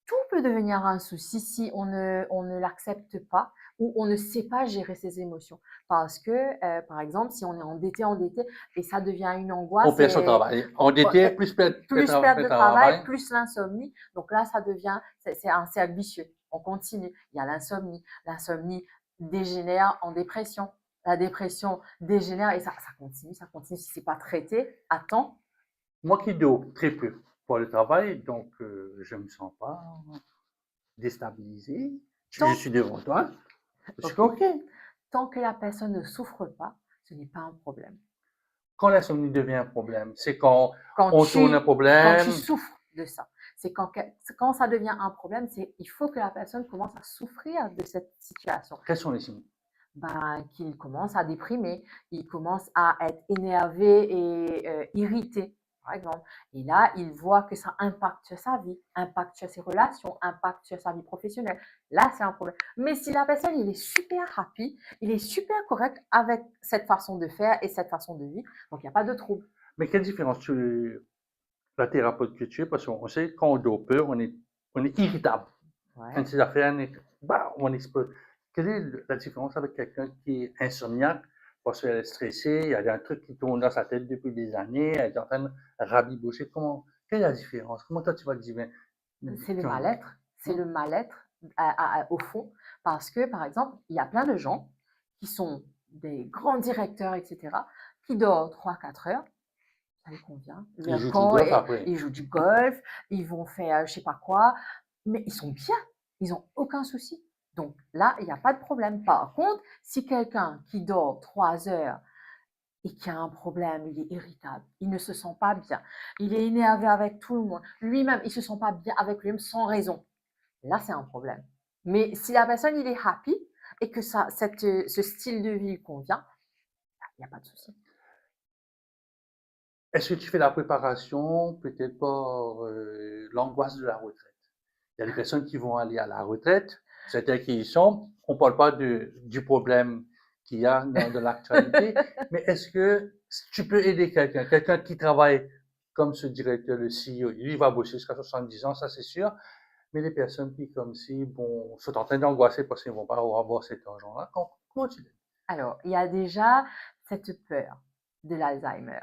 Tout peut devenir un souci si on ne l'accepte pas ou on ne sait pas gérer ses émotions. Parce que, par exemple, si on est endetté, et ça devient une On angoisse, perd son travail. Endetté, plus plus perte perd de travail, travail. plus l'insomnie. Donc là, c'est un cercle vicieux. On continue. Il y a l'insomnie. L'insomnie dégénère en dépression. La dépression dégénère et ça continue, ça continue. Si ce n'est pas traité à temps, Moi qui dors très peu pour le travail, donc je ne me sens pas déstabilisé. Je tant, suis devant toi. Je suis ok, OK. tant que la personne ne souffre pas, ce n'est pas un problème. Quand l'insomnie devient un problème, c'est quand Quand on tourne un quand tu problème. souffres de ça, c'est quand ça devient un problème, il faut que la personne commence à souffrir de cette situation. Quels sont les signes? qu'il commence à déprimer, il commence à être énervé et irrité, par exemple. Et là, il voit que ça impacte sur sa vie, impacte sur ses relations, impacte sur sa vie professionnelle. Là, c'est un problème. Mais si la personne, il est super happy, il est super correct avec cette façon de faire et cette façon de vivre, donc il n'y a pas de trouble. Mais quelle différence la thérapeute que tu es, parce qu'on sait quand on dort peur, on est irritable. Quand Ouais. ces affaires, on explose. Quelle est la différence avec quelqu'un qui est insomniaque parce qu'elle est stressée, il y a un truc qui tourne dans sa tête depuis des années, elle est en train de rabibocher. Quelle est la différence? Comment toi tu vas dire, C'est le ben, mal-être. C'est hein? le mal-être au fond. Parce que, par exemple, il y a plein de gens qui sont des grands directeurs, etc., qui dorment 3 4 heures, ça les convient. Il Leur joue du corps, golf après. ils jouent du golf, ils vont faire je sais pas quoi, mais ils sont bien, ils n'ont aucun souci. Donc là, il n'y a pas de problème. Par contre, si quelqu'un qui dort 3 heures et qui a un problème, il est irritable, il ne se sent pas bien, il est énervé avec tout le monde, lui-même, il ne se sent pas bien avec lui-même sans raison, là, c'est un problème. Mais si la personne, il est happy et que ce style de vie lui convient, il n'y a pas de souci. Est-ce que tu fais la préparation, peut-être pour l'angoisse de la retraite? Il y a des personnes qui vont aller à la retraite, certains qui y sont. On ne parle pas du problème qu'il y a dans l'actualité, mais est-ce que tu peux aider quelqu'un qui travaille comme ce directeur, le CEO, lui il va bosser jusqu'à 70 ans, ça c'est sûr, mais les personnes qui, comme si, bon, sont en train d'angoisser parce qu'ils ne vont pas avoir cet argent-là, comment tu l'aides? Alors, il y a déjà cette peur de l'Alzheimer.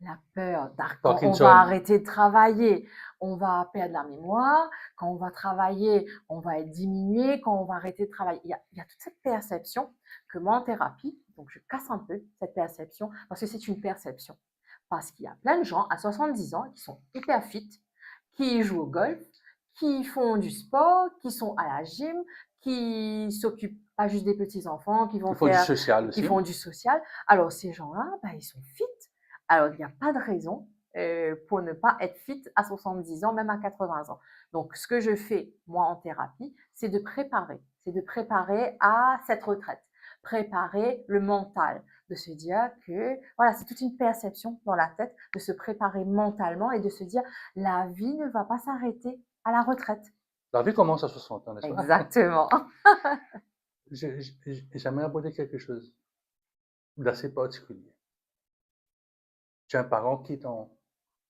La peur, quand on va Parkinson, arrêter de travailler, on va perdre la mémoire. Quand on va travailler, on va être diminué. Quand on va arrêter de travailler, il y a toute cette perception que moi en thérapie, donc je casse un peu cette perception parce que c'est une perception. Parce qu'il y a plein de gens à 70 ans qui sont hyper fit, qui jouent au golf, qui font du sport, qui sont à la gym, qui s'occupent pas juste des petits-enfants, il faut du social qui aussi. font du social. Alors ces gens-là, ben, ils sont fit. Alors il n'y a pas de raison pour ne pas être fit à 70 ans, même à 80 ans. Donc ce que je fais, moi, en thérapie, c'est de préparer à cette retraite, préparer le mental, de se dire que, voilà, c'est toute une perception dans la tête, de se préparer mentalement et de se dire, la vie ne va pas s'arrêter à la retraite. La vie commence à 60 ans, n'est-ce pas? Exactement. J'aimerais aborder quelque chose d'assez particulier. Tu as un parent qui est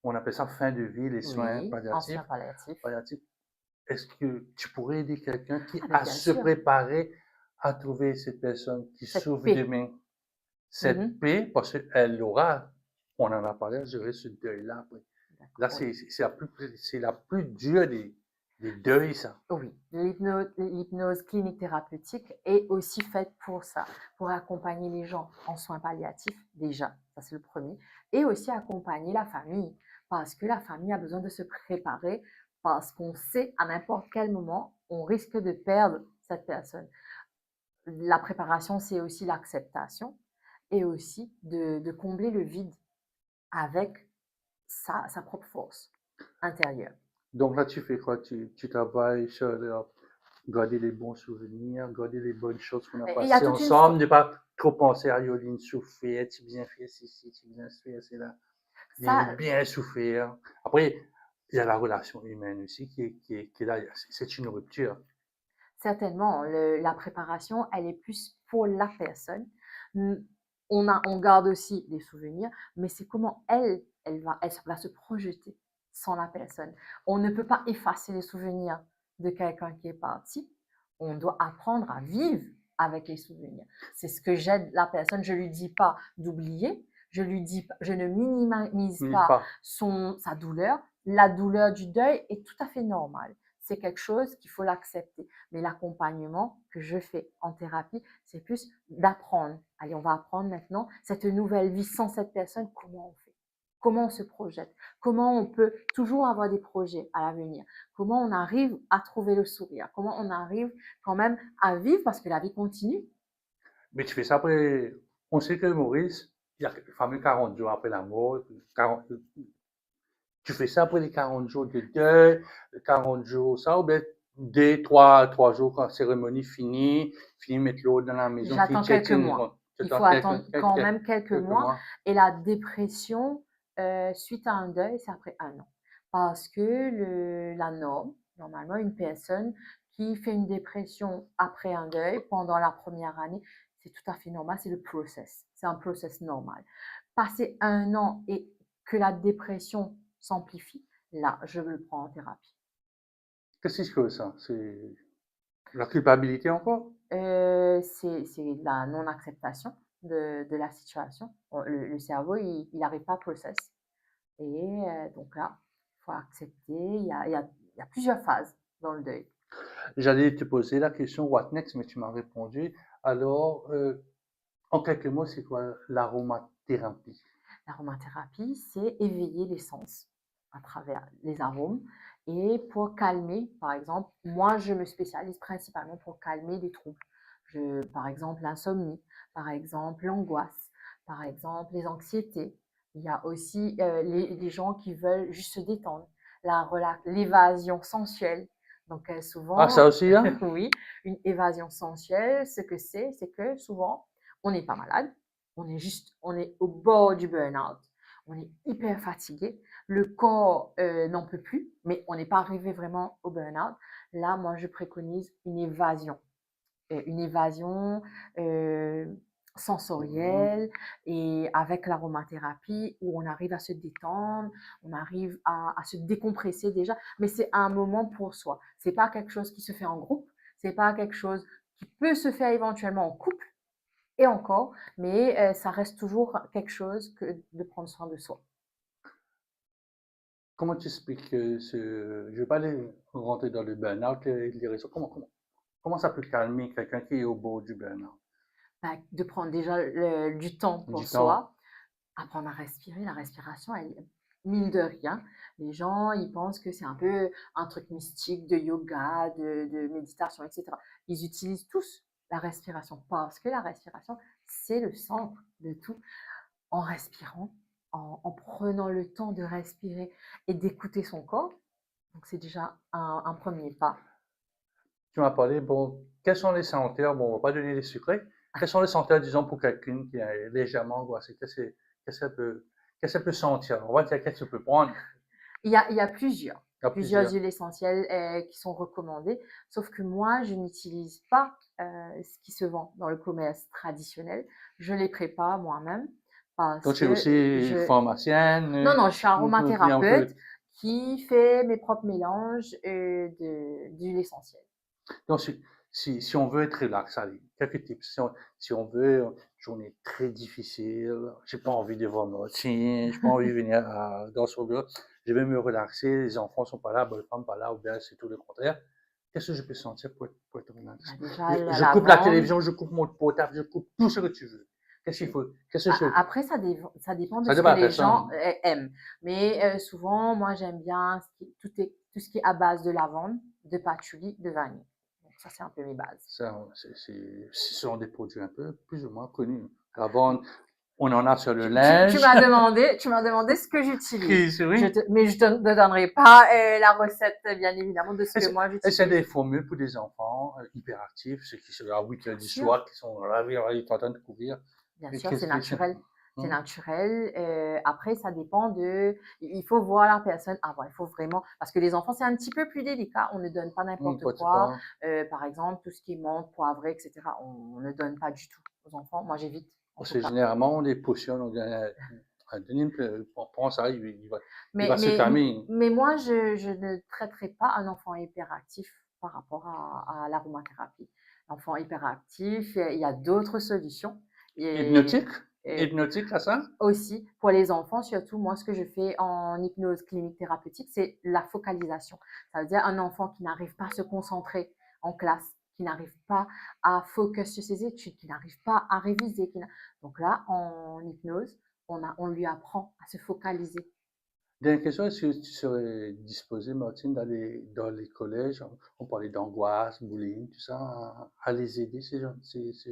on appelle ça fin de vie, les soins Oui, en soins palliatifs. palliatifs. Est-ce que tu pourrais aider quelqu'un qui Ah ben a bien se sûr, préparé à trouver cette personne qui cette souffre paix. demain cette Mhm. paix parce qu'elle aura, on en a parlé, je dirais, ce deuil-là après. Là, Oui. c'est la plus dure des deuils, ça. Oui, l'hypnose clinique thérapeutique est aussi faite pour ça, pour accompagner les gens en soins palliatifs, déjà, ça c'est le premier, et aussi accompagner la famille, parce que la famille a besoin de se préparer, parce qu'on sait à n'importe quel moment, on risque de perdre cette personne. La préparation, c'est aussi l'acceptation et aussi de combler le vide avec sa propre force intérieure. Donc là, tu fais quoi? Tu travailles sur garder les bons souvenirs, garder les bonnes choses qu'on a Et il y a passées toute une... ensemble, ne pas trop penser à Yoline souffert, tu bien fait ceci, tu bien fait cela, bien, Ça, bien souffert. Après, il y a la relation humaine aussi qui est là. C'est une rupture. certainement, la préparation, elle est plus pour la personne. On garde aussi des souvenirs, mais c'est comment elle va se projeter sans la personne. On ne peut pas effacer les souvenirs de quelqu'un qui est parti. On doit apprendre à vivre avec les souvenirs. C'est ce que j'aide la personne. Je lui dis pas d'oublier. Je ne minimise N'hésite pas pas. sa douleur. La douleur du deuil est tout à fait normale. C'est quelque chose qu'il faut l'accepter. Mais l'accompagnement que je fais en thérapie, c'est plus d'apprendre. Allez, on va apprendre maintenant cette nouvelle vie sans cette personne, comment on fait, comment on se projette, comment on peut toujours avoir des projets à l'avenir, comment on arrive à trouver le sourire, comment on arrive quand même à vivre parce que la vie continue. Mais tu fais ça après. On sait que Maurice, il y a le fameux 40 jours après la mort. 40. Tu fais ça après les 40 jours de deuil, les 40 jours, ça, ou bien dès trois jours, quand la cérémonie finie, mettre l'autre dans la maison, J'attends quelques mois. tu Il attends faut attendre quand même quelques quelques mois. mois. Et la dépression, suite à un deuil, c'est après 1 an. Parce que la norme, normalement, une personne qui fait une dépression après un deuil pendant la première année, c'est tout à fait normal, c'est le process. C'est un process normal. Passer 1 an et que la dépression s'amplifie, là, je le prends en thérapie. Qu'est-ce que c'est que ça? C'est la culpabilité encore? C'est la non-acceptation de la situation. Le cerveau, il n'arrive pas à process. Et donc là, il faut accepter. Il y a plusieurs phases dans le deuil. J'allais te poser la question what next, mais tu m'as répondu. Alors, en quelques mots, c'est quoi l'aromathérapie? L'aromathérapie, c'est éveiller les sens à travers les arômes. Et pour calmer, par exemple, moi, je me spécialise principalement pour calmer les troubles. Par exemple, l'insomnie, par exemple, l'angoisse, par exemple, les anxiétés. Il y a aussi les gens qui veulent juste se détendre, l'évasion sensuelle. Donc, Ah, souvent, ça aussi, hein? oui, une évasion sensuelle, ce que c'est que souvent, on n'est pas malade, on est au bord du burn-out, on est hyper fatigué, le corps n'en peut plus, mais on n'est pas arrivé vraiment au burn-out. Là, moi, je préconise une évasion Mhm. sensorielle et avec l'aromathérapie où on arrive à se détendre, on arrive à se décompresser déjà, mais c'est un moment pour soi. C'est pas quelque chose qui se fait en groupe, c'est pas quelque chose qui peut se faire éventuellement en couple, et encore, mais ça reste toujours quelque chose que de prendre soin de soi. Comment tu expliques je ne vais pas aller rentrer dans le burn-out, les raisons. Comment ça peut calmer quelqu'un qui est au bord du burn-out? Bah, de prendre déjà du temps pour Du temps. soi, apprendre à respirer. La respiration, mine de rien, les gens, ils pensent que c'est un peu un truc mystique de yoga, de méditation, etc. Ils utilisent tous la respiration parce que la respiration, c'est le centre de tout. En respirant, en prenant le temps de respirer et d'écouter son corps, donc c'est déjà un premier pas. Tu m'as parlé, bon, quels sont les senteurs? Bon, on va pas donner les secrets. Quels sont les senteurs, disons, pour quelqu'un qui est légèrement angoissé? Qu'est-ce qu'elle peut sentir? On va dire qu'est-ce qu'elle peut prendre. Il y a Il y a plusieurs plusieurs. huiles essentielles qui sont recommandées, sauf que moi, je n'utilise pas ce qui se vend dans le commerce traditionnel. Je les prépare moi-même Donc, parce tu es que aussi je... pharmacienne, Non, non, je suis ou bien un peu. aromathérapeute qui fait mes propres mélanges d'huiles essentielles. Donc, si on veut être relax, allez, quelques tips. Si on veut une journée très difficile, j'ai pas envie de voir mon médecin, j'ai pas envie de venir dans son bureau, je vais me relaxer, les enfants sont pas là, bonne femme pas là, ou bien c'est tout le contraire. Qu'est-ce que je peux sentir pour être relax? Bah, déjà, la Je coupe la lavande. télévision, je coupe mon portable, je coupe tout ce que tu veux. Qu'est-ce qu'il faut? Qu'est-ce que je... Après, ça dépend de Ça ce dépend que de la les gens personne. aiment. Mais souvent, moi, j'aime bien tout ce qui est à base de lavande, de patchouli, de vanille. Donc, ça, c'est un peu mes bases. Ça, ce sont des produits un peu plus ou moins connus. La vente, on en a sur le Tu linge. tu m'as demandé ce que j'utilise. Oui. Mais je ne te donnerai pas la recette, bien évidemment, de ce que moi Et c'est des j'utilise. formules pour des enfants hyperactifs, ceux qui sont à 8 heures Bien du sûr, soir, qui sont ravis, ils sont en train de courir. bien Et sûr, c'est qu'est-ce que c'est? naturel. C'est Hum, naturel. Après, ça dépend de. Il faut voir la personne. Ah, bon, il faut vraiment. Parce que les enfants, c'est un petit peu plus délicat. On ne donne pas n'importe pas de quoi. pas. Par exemple, tout ce qui est menthe, poivré, etc. On ne donne pas du tout aux enfants. Moi, j'évite, en tout C'est cas. généralement des potions, on donne on prend ça, il va se Mais, calmer. mais moi, je ne traiterai pas un enfant hyperactif par rapport à l'aromathérapie. L'enfant hyperactif, il y a d'autres solutions. Et, Hypnotique? et Hypnotique, là, ça? aussi, pour les enfants, surtout, moi, ce que je fais en hypnose clinique thérapeutique, c'est la focalisation. Ça veut dire un enfant qui n'arrive pas à se concentrer en classe, qui n'arrive pas à focus sur ses études, qui n'arrive pas à réviser. Donc là, en hypnose, on lui apprend à se focaliser. Dernière question, est-ce que tu serais disposée, Martine, d'aller dans les collèges, on parlait d'angoisse, bullying, tout ça, à les aider, ces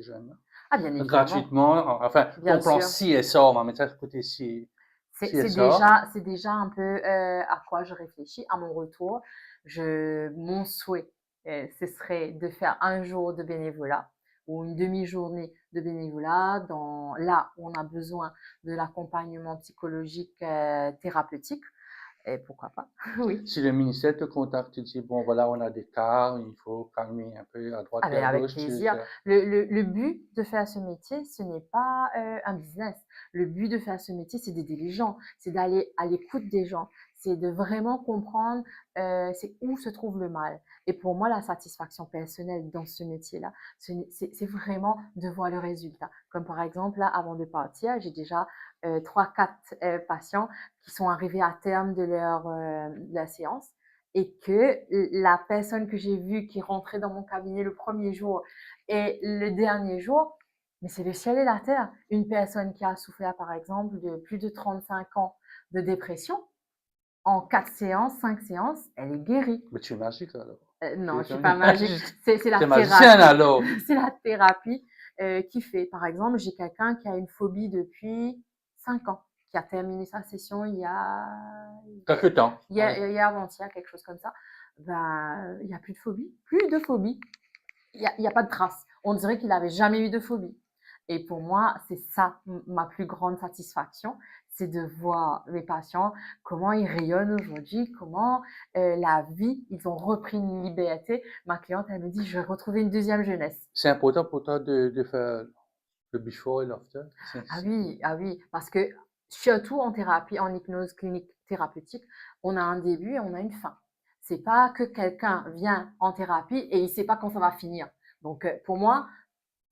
jeunes-là? Ah, bien évidemment, Gratuitement, enfin, bien ton plan sûr. CSR, on va mettre ça côté CSR. C'est déjà un peu à quoi je réfléchis, à mon retour. Mon souhait, ce serait de faire un jour de bénévolat ou une demi-journée de bénévolat là où on a besoin de l'accompagnement psychologique, thérapeutique. Et pourquoi pas? Oui. Si le ministère te contacte, tu dis, bon, voilà, on a des cas, il faut calmer un peu à droite Ah et beh, à avec gauche, plaisir. Le but de faire ce métier, ce n'est pas, un business. Le but de faire ce métier, c'est d'aider les gens, c'est d'aller à l'écoute des gens, c'est de vraiment comprendre, c'est où se trouve le mal. Et pour moi, la satisfaction personnelle dans ce métier-là, c'est vraiment de voir le résultat. Comme par exemple, là, avant de partir, j'ai déjà, 3-4, patients qui sont arrivés à terme de la séance et que la personne que j'ai vue qui rentrait dans mon cabinet le premier jour et le dernier jour, mais c'est le ciel et la terre. Une personne qui a souffert, par exemple, de plus de 35 ans de dépression, en 4 séances, 5 séances, elle est guérie. Mais tu es magique alors. Non, je suis pas magique. C'est la Tu es magicienne thérapie. alors. C'est la thérapie qui fait. Par exemple, j'ai quelqu'un qui a une phobie depuis 5 ans, qui a terminé sa session il y a Quelque temps. avant-hier, quelque chose comme ça. Ben, il n'y a plus de phobie. Plus de phobie. Il y a pas de trace. On dirait qu'il n'avait jamais eu de phobie. Et pour moi, c'est ça ma plus grande satisfaction, c'est de voir mes patients, comment ils rayonnent aujourd'hui, comment la vie, ils ont repris une liberté. Ma cliente, elle me dit, je vais retrouver une deuxième jeunesse. C'est important pour toi de faire le before et l'after. Ah oui, parce que surtout en thérapie, en hypnose clinique thérapeutique, on a un début et on a une fin. C'est pas que quelqu'un vient en thérapie et il ne sait pas quand ça va finir. Donc, pour moi,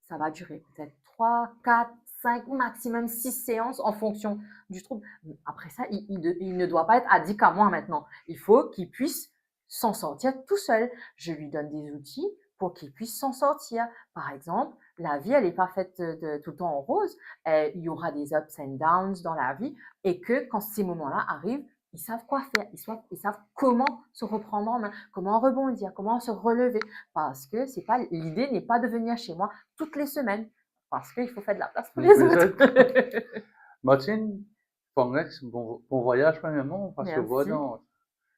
ça va durer peut-être 3, 4, 5, maximum 6 séances en fonction du trouble. Après ça, il ne doit pas être addict à moi maintenant. Il faut qu'il puisse s'en sortir tout seul. Je lui donne des outils pour qu'il puisse s'en sortir. Par exemple, la vie, elle n'est pas faite tout le temps en rose. Il y aura des ups and downs dans la vie et que quand ces moments-là arrivent, ils savent quoi faire, ils savent comment se reprendre en main, comment rebondir, comment se relever. Parce que l'idée n'est pas de venir chez moi toutes les semaines, parce qu'il faut faire de la place pour les autres. Martine, congrès, bon voyage premièrement, parce que Merci.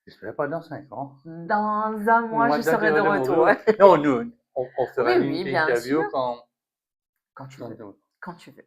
j'espère pas dans 5 ans. Dans un mois, je Moi, serai de retour. Non, nous, on fera Oui, une bien interview sûr. quand Quand tu veux.